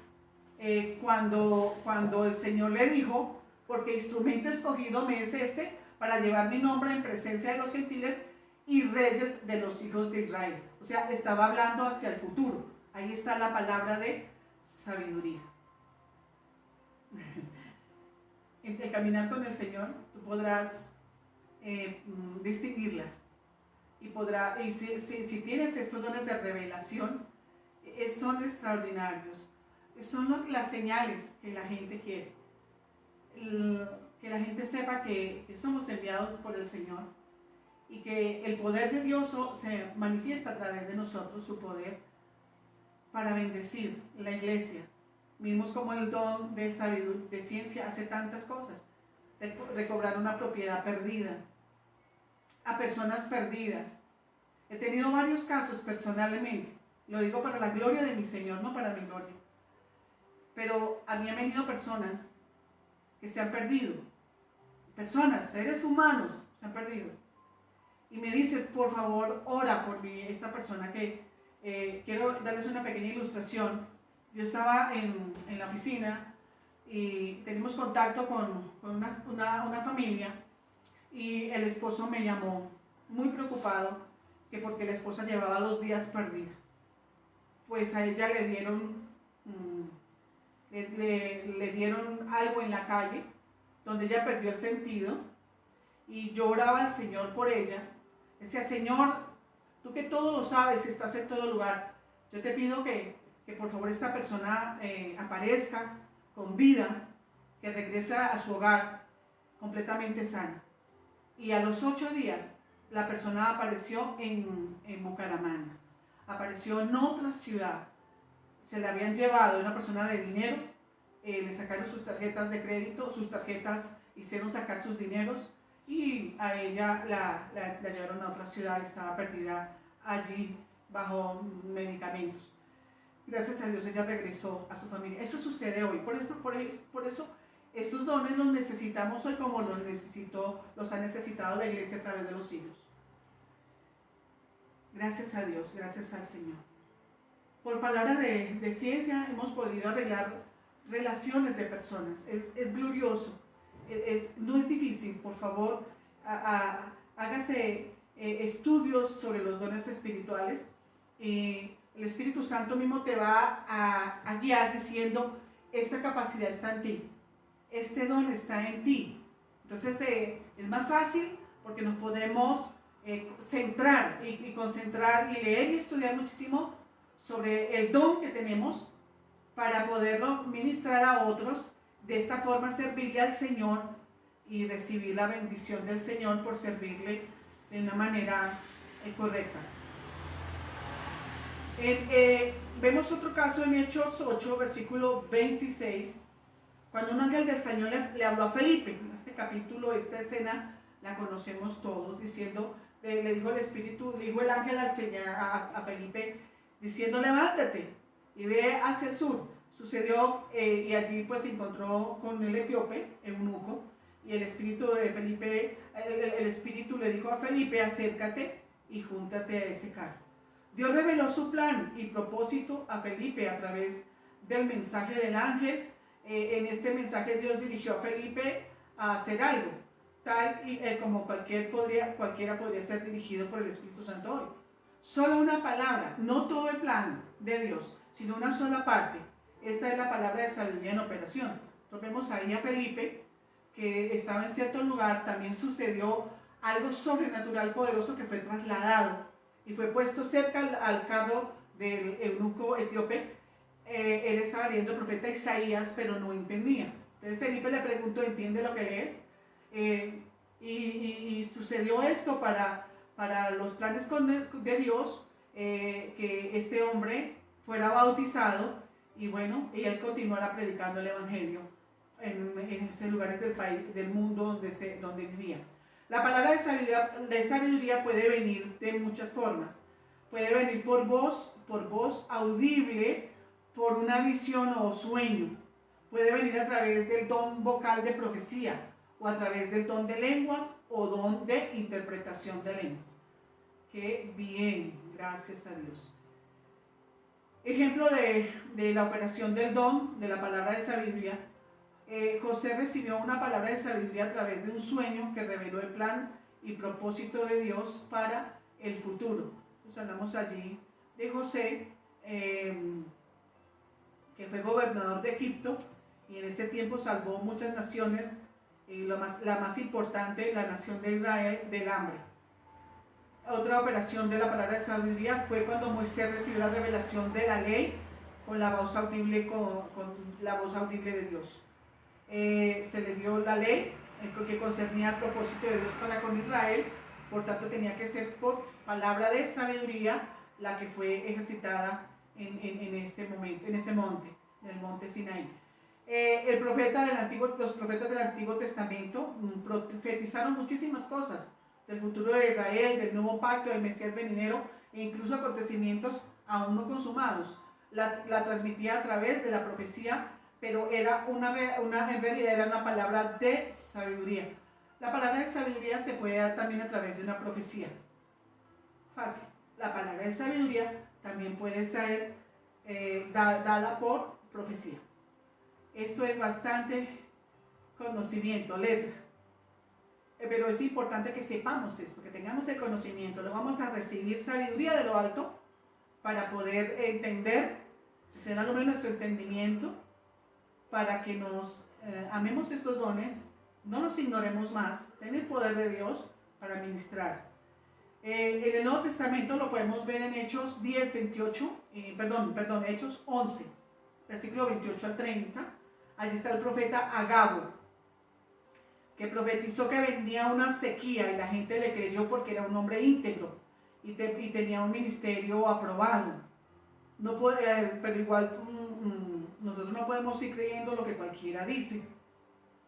cuando el Señor le dijo: porque instrumento escogido me es este para llevar mi nombre en presencia de los gentiles y reyes de los hijos de Israel. O sea, estaba hablando hacia el futuro. Ahí está la palabra de sabiduría. En el caminar con el Señor, tú podrás distinguirlas. Y si tienes estos dones de revelación, son extraordinarios. Son las señales que la gente quiere. Que la gente sepa que somos enviados por el Señor, y que el poder de Dios se manifiesta a través de nosotros, su poder, para bendecir la iglesia. Vimos como el don de sabiduría, de ciencia, hace tantas cosas. Recobrar una propiedad perdida, a personas perdidas. He tenido varios casos personalmente, lo digo para la gloria de mi Señor, no para mi gloria. Pero a mí han venido personas que se han perdido, seres humanos se han perdido, y me dicen: por favor, ora por mí. Esta persona que quiero darles una pequeña ilustración. Yo estaba en la oficina y tenemos contacto con una familia, y el esposo me llamó muy preocupado, que porque la esposa llevaba 2 días perdida. Pues a ella le dieron, le dieron algo en la calle, donde ella perdió el sentido, y yo oraba al Señor por ella. Decía: Señor, tú que todo lo sabes, estás en todo lugar, yo te pido que por favor esta persona aparezca con vida, que regrese a su hogar completamente sana. Y a los 8 días la persona apareció en Bucaramanga, apareció en otra ciudad. Se la habían llevado, una persona de dinero, le sacaron sus tarjetas de crédito, sus tarjetas hicieron sacar sus dineros, y a ella la llevaron a otra ciudad, estaba perdida allí bajo medicamentos. Gracias a Dios ella regresó a su familia. Eso sucede hoy. Por eso estos dones los necesitamos hoy como los ha necesitado la iglesia a través de los siglos. Gracias a Dios, gracias al Señor. Por palabra de ciencia hemos podido arreglar relaciones de personas. Es glorioso. No es difícil. Por favor, hágase estudios sobre los dones espirituales. El Espíritu Santo mismo te va a guiar diciendo: esta capacidad está en ti, este don está en ti. Entonces es más fácil porque nos podemos centrar y concentrar y leer y estudiar muchísimo sobre el don que tenemos para poderlo ministrar a otros, de esta forma servirle al Señor y recibir la bendición del Señor por servirle de una manera correcta. Vemos otro caso en Hechos 8, versículo 26, cuando un ángel del Señor le habló a Felipe. En este capítulo, esta escena la conocemos todos, diciendo, le dijo el ángel a Felipe, diciendo: levántate y ve hacia el sur. Sucedió, y allí pues se encontró con el etíope, eunuco, y el espíritu de Felipe, el espíritu le dijo a Felipe: acércate y júntate a ese carro. Dios reveló su plan y propósito a Felipe a través del mensaje del ángel. En este mensaje Dios dirigió a Felipe a hacer algo, tal y como cualquiera podría ser dirigido por el Espíritu Santo hoy. Solo una palabra, no todo el plan de Dios, sino una sola parte. Esta es la palabra de sabiduría en operación. Entonces vemos ahí a Felipe, que estaba en cierto lugar. También sucedió algo sobrenatural poderoso, que fue trasladado y fue puesto cerca al carro del eunuco etíope. Él estaba leyendo el profeta Isaías, pero no entendía. Entonces Felipe le preguntó: ¿entiende lo que lees? Y sucedió esto para los planes de Dios, que este hombre fuera bautizado, y bueno, y él continuara predicando el evangelio en estos lugares del país, del mundo donde vivía. La palabra de sabiduría puede venir de muchas formas. Puede venir por voz audible, por una visión o sueño. Puede venir a través del don vocal de profecía, o a través del don de lenguas, o don de interpretación de lenguas. ¡Qué bien! Gracias a Dios. Ejemplo de la operación del don, de la palabra de sabiduría. José recibió una palabra de sabiduría a través de un sueño que reveló el plan y propósito de Dios para el futuro. Entonces hablamos allí de José, que fue gobernador de Egipto, y en ese tiempo salvó muchas naciones, la más importante, la nación de Israel, del hambre. Otra operación de la palabra de sabiduría fue cuando Moisés recibió la revelación de la ley con la voz audible, con la voz audible de Dios. Se le dio la ley que concernía el propósito de Dios para con Israel. Por tanto, tenía que ser por palabra de sabiduría la que fue ejercitada en este momento, en ese monte, en el monte Sinaí. Los profetas del Antiguo Testamento profetizaron muchísimas cosas del futuro de Israel, del nuevo pacto, del Mesías venidero, e incluso acontecimientos aún no consumados. La transmitía a través de la profecía, pero era en realidad era una palabra de sabiduría. La palabra de sabiduría se puede dar también a través de una profecía. Fácil. La palabra de sabiduría también puede ser dada por profecía. Esto es bastante conocimiento, letra. pero es importante que sepamos esto, que tengamos el conocimiento. Lo vamos a recibir sabiduría de lo alto para poder entender, será lo menos nuestro entendimiento, para que nos amemos estos dones, no los ignoremos más, ten el poder de Dios para ministrar. En el Nuevo Testamento lo podemos ver en Hechos 10, 28, Hechos 11, versículo 28 al 30. Allí está el profeta Agabo, que profetizó que venía una sequía y la gente le creyó porque era un hombre íntegro y tenía un ministerio aprobado. No puede, pero igual nosotros no podemos ir creyendo lo que cualquiera dice.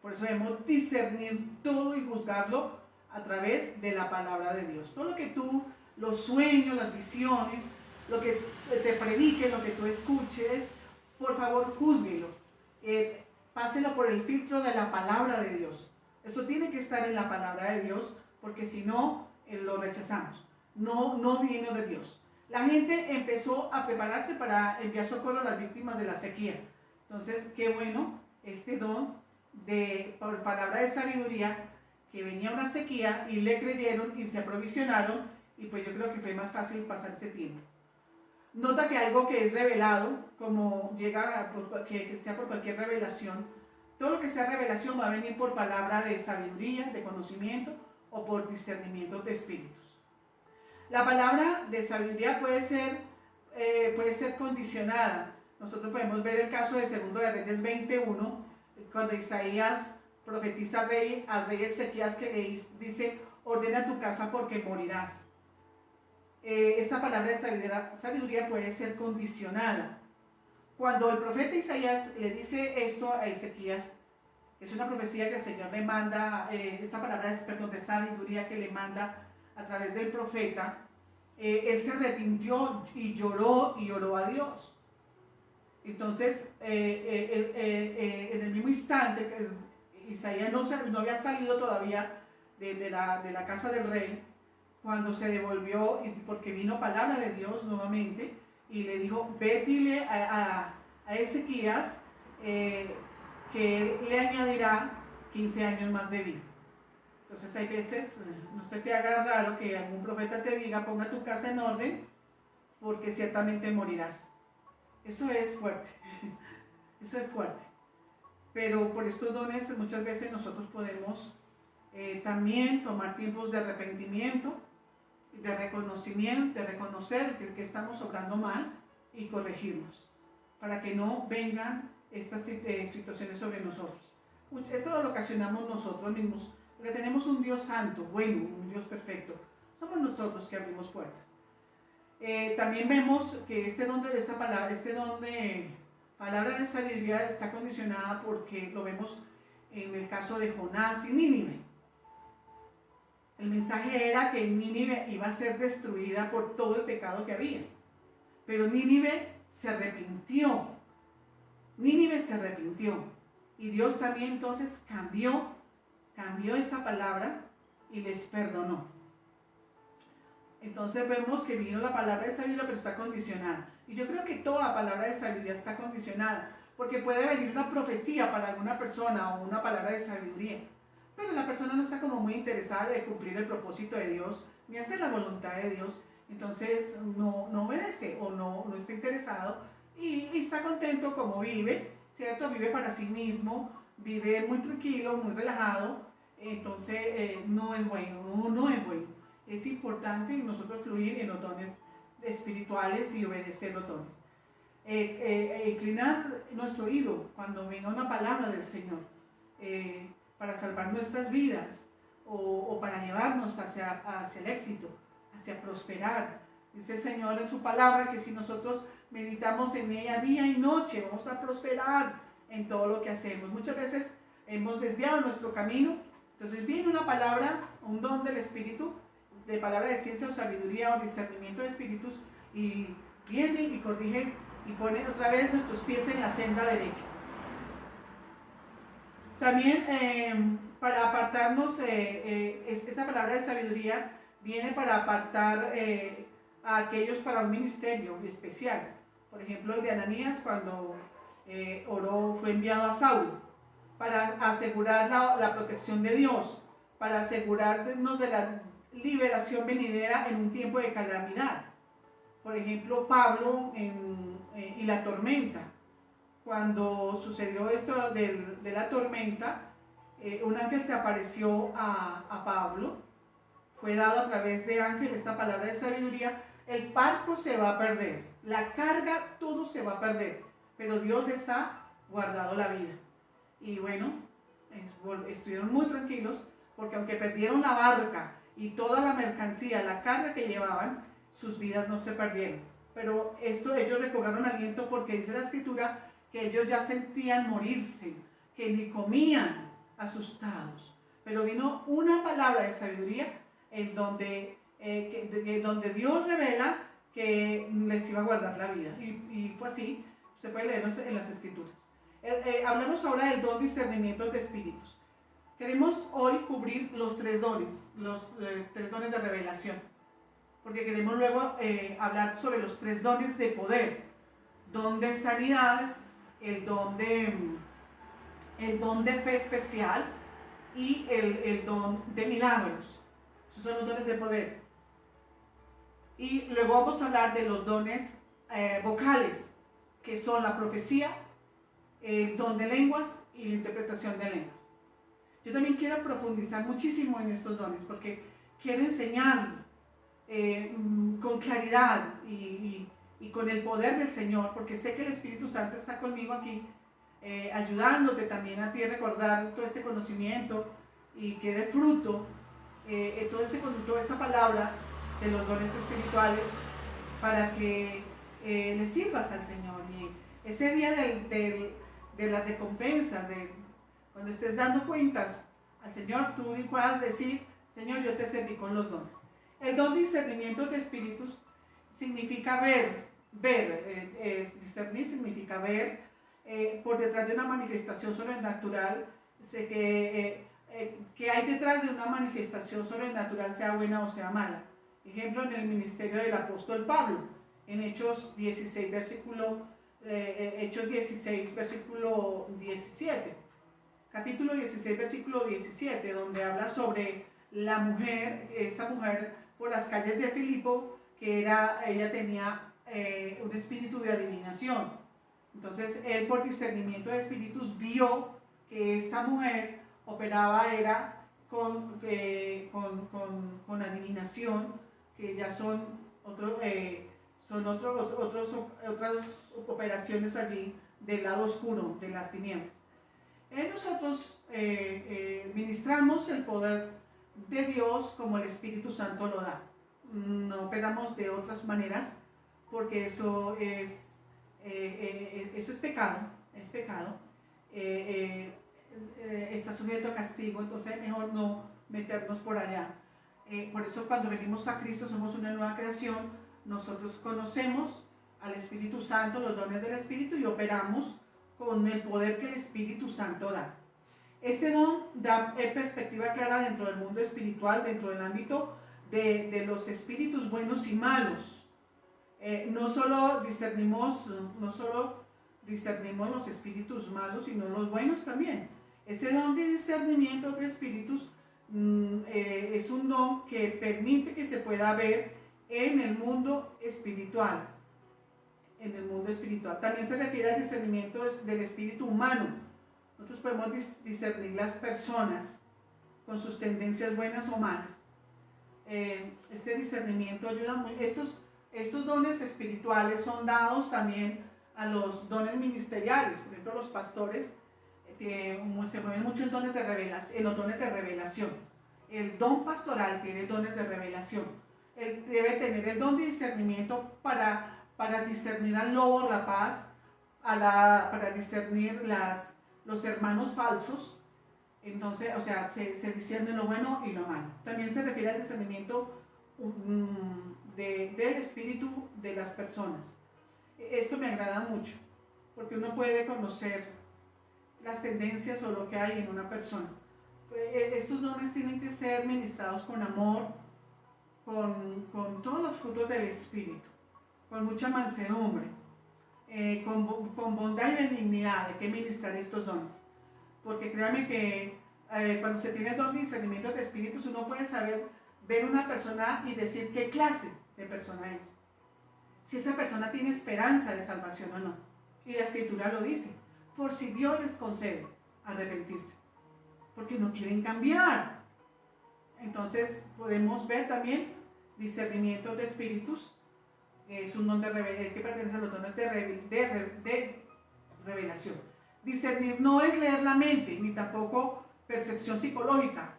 Por eso debemos discernir todo y juzgarlo a través de la palabra de Dios. Todo lo que tú, los sueños, las visiones, lo que te predique, lo que tú escuches, por favor, júzguelo. Páselo por el filtro de la palabra de Dios. Eso tiene que estar en la palabra de Dios, porque si no, lo rechazamos. No vino de Dios. La gente empezó a prepararse para enviar socorro a las víctimas de la sequía. Entonces, qué bueno este don por palabra de sabiduría, que venía una sequía y le creyeron y se aprovisionaron, y pues yo creo que fue más fácil pasar ese tiempo. Nota que algo que es revelado, como llega que sea por cualquier revelación, todo lo que sea revelación va a venir por palabra de sabiduría, de conocimiento o por discernimiento de espíritus. La palabra de sabiduría puede ser condicionada. Nosotros podemos ver el caso de 2 de Reyes 21, cuando Isaías profetiza al rey Ezequías, que le dice: ordena tu casa porque morirás. Esta palabra de sabiduría puede ser condicionada. Cuando el profeta Isaías le dice esto a Ezequías, es una profecía que el Señor le manda, esta palabra de sabiduría que le manda a través del profeta, él se arrepintió y lloró a Dios. Entonces, en el mismo instante que Isaías no había salido todavía de la casa del rey, cuando se devolvió, porque vino palabra de Dios nuevamente, y le dijo: ve, dile a Ezequías que le añadirá 15 años más de vida. Entonces hay veces, no se te haga raro que algún profeta te diga: ponga tu casa en orden, porque ciertamente morirás. Eso es fuerte, eso es fuerte. Pero por estos dones muchas veces nosotros podemos también tomar tiempos de arrepentimiento, de reconocimiento, de reconocer que estamos obrando mal y corregirnos, para que no vengan estas situaciones sobre nosotros. Esto lo ocasionamos nosotros mismos, porque tenemos un Dios santo, bueno, un Dios perfecto. Somos nosotros que abrimos puertas. También vemos que este don de palabra de sabiduría está condicionada porque lo vemos en el caso de Jonás y Nínive. El mensaje era que Nínive iba a ser destruida por todo el pecado que había. Pero Nínive se arrepintió. Y Dios también entonces cambió esa palabra y les perdonó. Entonces vemos que vino la palabra de sabiduría, pero está condicionada. Y yo creo que toda palabra de sabiduría está condicionada, porque puede venir una profecía para alguna persona o una palabra de sabiduría, pero la persona no está como muy interesada de cumplir el propósito de Dios, ni hacer la voluntad de Dios. Entonces no obedece o no está interesado y está contento como vive, ¿cierto? Vive para sí mismo, vive muy tranquilo, muy relajado. Entonces no es bueno. Es importante nosotros fluir en los dones espirituales y obedecer los dones. Inclinar nuestro oído cuando venga una palabra del Señor para salvar nuestras vidas o para llevarnos hacia el éxito, hacia prosperar. Dice el Señor en su palabra que si nosotros meditamos en ella día y noche, vamos a prosperar en todo lo que hacemos. Muchas veces hemos desviado nuestro camino, entonces viene una palabra, un don del Espíritu, de palabra de ciencia o sabiduría o discernimiento de espíritus, y viene y corrige y pone otra vez nuestros pies en la senda derecha. También para apartarnos, esta palabra de sabiduría viene para apartar a aquellos para un ministerio especial. Por ejemplo, el de Ananías, cuando oró, fue enviado a Saulo para asegurar la protección de Dios. para asegurarnos de la liberación venidera en un tiempo de calamidad. Por ejemplo, Pablo y la tormenta. Cuando sucedió esto de la tormenta, un ángel se apareció a Pablo, fue dado a través de ángel esta palabra de sabiduría: el barco se va a perder, la carga, todo se va a perder, pero Dios les ha guardado la vida. Y bueno, estuvieron muy tranquilos, porque aunque perdieron la barca y toda la mercancía, la carga que llevaban, sus vidas no se perdieron. Pero ellos recobraron aliento, porque dice la escritura que ellos ya sentían morirse, que ni comían, asustados. Pero vino una palabra de sabiduría en donde Dios revela que les iba a guardar la vida. Y fue así. Usted puede leerlo en las escrituras. Hablamos ahora del don discernimiento de espíritus. Queremos hoy cubrir los tres dones de revelación, porque queremos luego hablar sobre los tres dones de poder: don de sanidades, el don de fe especial y el don de milagros. Esos son los dones de poder. Y luego vamos a hablar de los dones vocales, que son la profecía, el don de lenguas y la interpretación de lenguas. Yo también quiero profundizar muchísimo en estos dones, porque quiero enseñar con claridad y con el poder del Señor, porque sé que el Espíritu Santo está conmigo aquí, ayudándote también a ti a recordar todo este conocimiento y que dé fruto toda esta palabra de los dones espirituales, para que le sirvas al Señor. Y ese día de las recompensas, cuando estés dando cuentas al Señor, tú puedas decir: Señor, yo te serví con los dones. El don de discernimiento de espíritus significa discernir significa ver por detrás de una manifestación sobrenatural, que hay detrás de una manifestación sobrenatural, sea buena o sea mala. Ejemplo, en el ministerio del apóstol Pablo, en Hechos 16, versículo 17, capítulo 16, versículo 17, donde habla sobre esa mujer por las calles de Filipo, que ella tenía un espíritu de adivinación. Entonces él, por discernimiento de espíritus, vio que esta mujer operaba con adivinación, que ya son otras operaciones allí del lado oscuro, de las tinieblas. Nosotros ministramos el poder de Dios como el Espíritu Santo lo da. No operamos de otras maneras, porque eso es pecado, está sujeto a castigo. Entonces mejor no meternos por allá. Por eso, cuando venimos a Cristo, somos una nueva creación. Nosotros conocemos al Espíritu Santo, los dones del Espíritu, y operamos con el poder que el Espíritu Santo da. Este don da perspectiva clara dentro del mundo espiritual, dentro del ámbito de los espíritus buenos y malos. No solo discernimos los espíritus malos, sino los buenos también. Este don de discernimiento de espíritus es un don que permite que se pueda ver en el mundo espiritual. También se refiere al discernimiento del espíritu humano. Nosotros podemos discernir las personas con sus tendencias buenas o malas. Este discernimiento ayuda muy. Estos dones espirituales son dados también a los dones ministeriales. Por ejemplo, los pastores se mueven mucho en los dones de revelación. El don pastoral tiene dones de revelación. Él debe tener el don de discernimiento para discernir al lobo rapaz, para discernir los hermanos falsos. Entonces, se discierne lo bueno y lo malo. También se refiere al discernimiento del espíritu de las personas. Esto me agrada mucho, porque uno puede conocer las tendencias o lo que hay en una persona. Estos dones tienen que ser ministrados con amor, con todos los frutos del Espíritu, con mucha mansedumbre, con bondad y benignidad. Hay que ministrar estos dones, porque créanme que cuando se tiene don de discernimiento de espíritus, uno puede saber, ver una persona y decir qué clase de persona es. Si esa persona tiene esperanza de salvación o no. Y la Escritura lo dice, por si Dios les concede arrepentirse, porque no quieren cambiar. Entonces podemos ver también discernimiento de espíritus, es un don de que pertenece a los dones de revelación. Discernir no es leer la mente, ni tampoco percepción psicológica.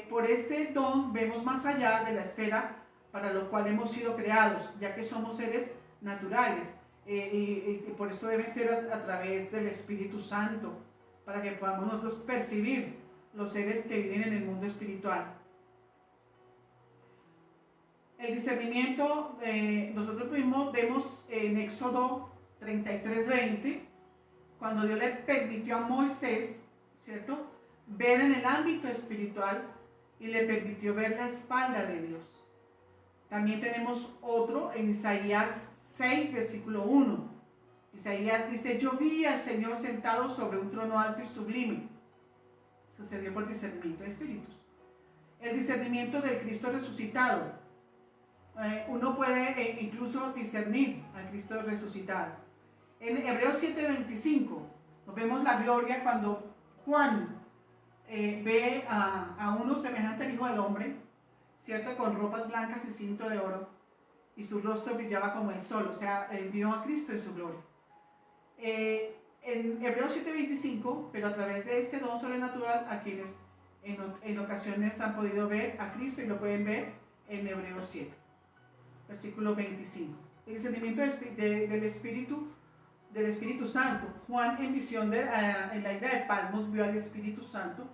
Por este don vemos más allá de la esfera para lo cual hemos sido creados, ya que somos seres naturales, y por esto debe ser a través del Espíritu Santo, para que podamos nosotros percibir los seres que viven en el mundo espiritual. El discernimiento, nosotros mismos vemos en Éxodo 33:20, cuando Dios le permitió a Moisés, ¿cierto?, ver en el ámbito espiritual y le permitió ver la espalda de Dios. También tenemos otro en Isaías 6, versículo 1. Isaías dice, yo vi al Señor sentado sobre un trono alto y sublime. Sucedió por discernimiento de espíritus. El discernimiento del Cristo resucitado. Uno puede incluso discernir al Cristo resucitado. En Hebreos 7:25 nos vemos la gloria cuando Juan ve a uno semejante al Hijo del Hombre, ¿cierto?, con ropas blancas y cinto de oro, y su rostro brillaba como el sol, o sea, él vio a Cristo en su gloria. En Hebreos 7:25, pero a través de este don sobrenatural, a quienes en ocasiones han podido ver a Cristo y lo pueden ver en Hebreos 7, versículo 25. El discernimiento del Espíritu Santo. Juan en visión en la isla de Patmos vio al Espíritu Santo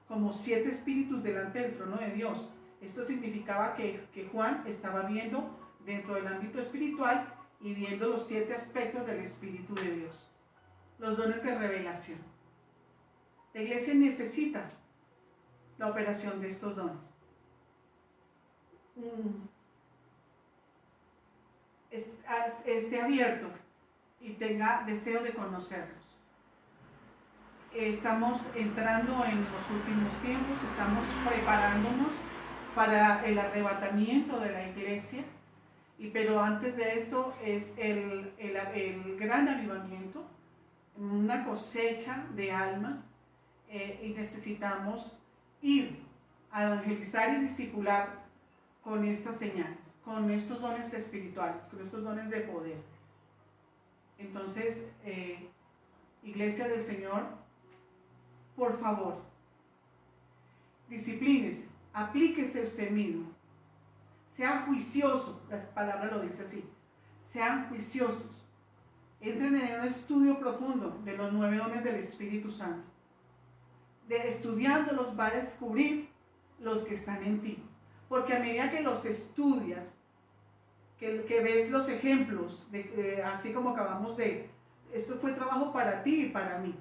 como 7 espíritus delante del trono de Dios. Esto significaba que Juan estaba viendo dentro del ámbito espiritual y viendo los 7 aspectos del Espíritu de Dios. Los dones de revelación. La iglesia necesita la operación de estos dones. Esté abierto y tenga deseo de conocerlos. Estamos entrando en los últimos tiempos, estamos preparándonos para el arrebatamiento de la iglesia, pero antes de esto es el gran avivamiento, una cosecha de almas, y necesitamos ir a evangelizar y discipular con estas señales, con estos dones espirituales, con estos dones de poder. Entonces, Iglesia del Señor, por favor, disciplínese, aplíquese usted mismo, sea juicioso, la palabra lo dice así, sean juiciosos, entren en un estudio profundo de los 9 dones del Espíritu Santo. Estudiándolos va a descubrir los que están en ti, porque a medida que los estudias, que ves los ejemplos, así como acabamos de, esto fue trabajo para ti y para mí.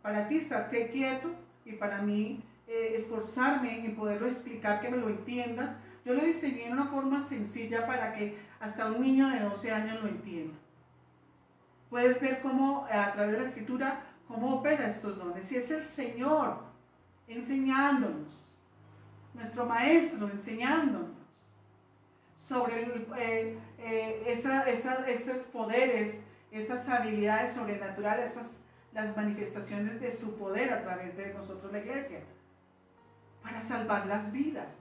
Para ti estar quieto y para mí esforzarme en poderlo explicar, que me lo entiendas. Yo lo diseñé en una forma sencilla para que hasta un niño de 12 años lo entienda. Puedes ver cómo a través de la Escritura, cómo opera estos dones. Y es el Señor enseñándonos, nuestro Maestro enseñándonos sobre esos poderes, esas habilidades sobrenaturales, las manifestaciones de su poder a través de nosotros, la iglesia, para salvar las vidas.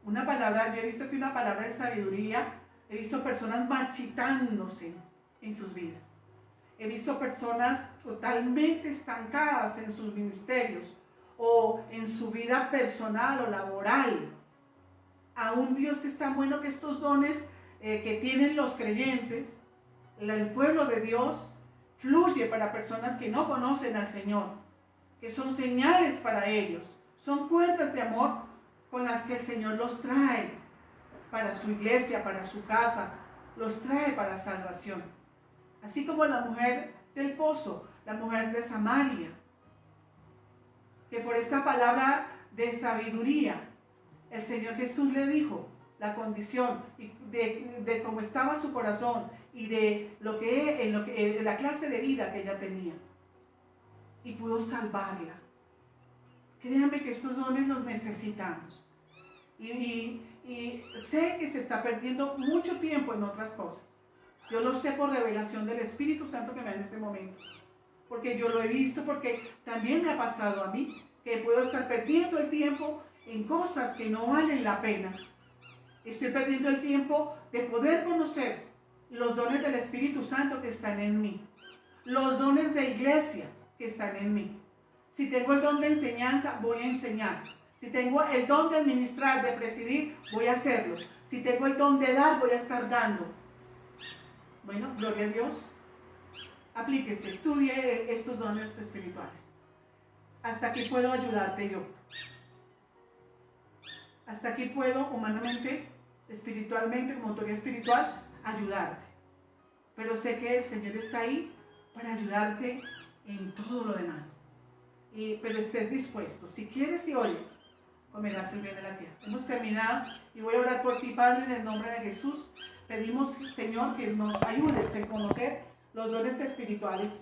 Una palabra, yo he visto que una palabra de sabiduría, he visto personas marchitándose en sus vidas. He visto personas totalmente estancadas en sus ministerios o en su vida personal o laboral. Aún Dios es tan bueno que estos dones que tienen los creyentes, el pueblo de Dios, fluye para personas que no conocen al Señor, que son señales para ellos, son puertas de amor con las que el Señor los trae para su iglesia, para su casa, los trae para salvación. Así como la mujer del pozo, la mujer de Samaria, que por esta palabra de sabiduría, el Señor Jesús le dijo la condición de cómo estaba su corazón y de la clase de vida que ella tenía. Y pudo salvarla. Créame que estos dones los necesitamos. Y sé que se está perdiendo mucho tiempo en otras cosas. Yo lo sé por revelación del Espíritu Santo que me da en este momento. Porque yo lo he visto, porque también me ha pasado a mí, que puedo estar perdiendo el tiempo en cosas que no valen la pena. Estoy perdiendo el tiempo de poder conocer los dones del Espíritu Santo que están en mí. Los dones de iglesia que están en mí. Si tengo el don de enseñanza, voy a enseñar. Si tengo el don de administrar, de presidir, voy a hacerlo. Si tengo el don de dar, voy a estar dando. Bueno, gloria a Dios. Aplíquese, estudie estos dones espirituales. Hasta aquí puedo ayudarte yo. Hasta aquí puedo humanamente, espiritualmente, como autoridad espiritual, ayudarte. Pero sé que el Señor está ahí para ayudarte en todo lo demás. Pero estés dispuesto. Si quieres y oyes, comerás el bien de la tierra. Hemos terminado y voy a orar por ti, Padre, en el nombre de Jesús. Pedimos, Señor, que nos ayudes a conocer los dones espirituales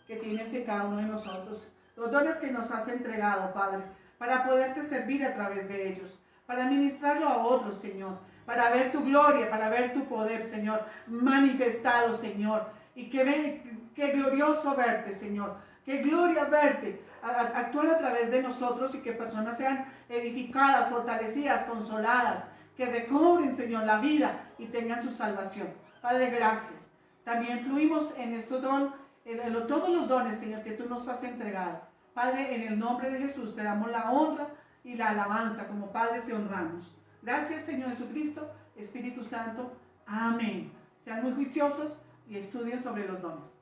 que tienes en cada uno de nosotros. Los dones que nos has entregado, Padre, para poderte servir a través de ellos, para ministrarlo a otros, Señor, para ver tu gloria, para ver tu poder, Señor, manifestado, Señor. Y qué glorioso verte, Señor. Qué gloria verte, actuar a través de nosotros y que personas sean edificadas, fortalecidas, consoladas, que recobren, Señor, la vida y tengan su salvación. Padre, gracias. También fluimos en estos dones, todos los dones, Señor, que tú nos has entregado. Padre, en el nombre de Jesús te damos la honra y la alabanza. Como Padre te honramos. Gracias, Señor Jesucristo, Espíritu Santo. Amén. Sean muy juiciosos y estudien sobre los dones.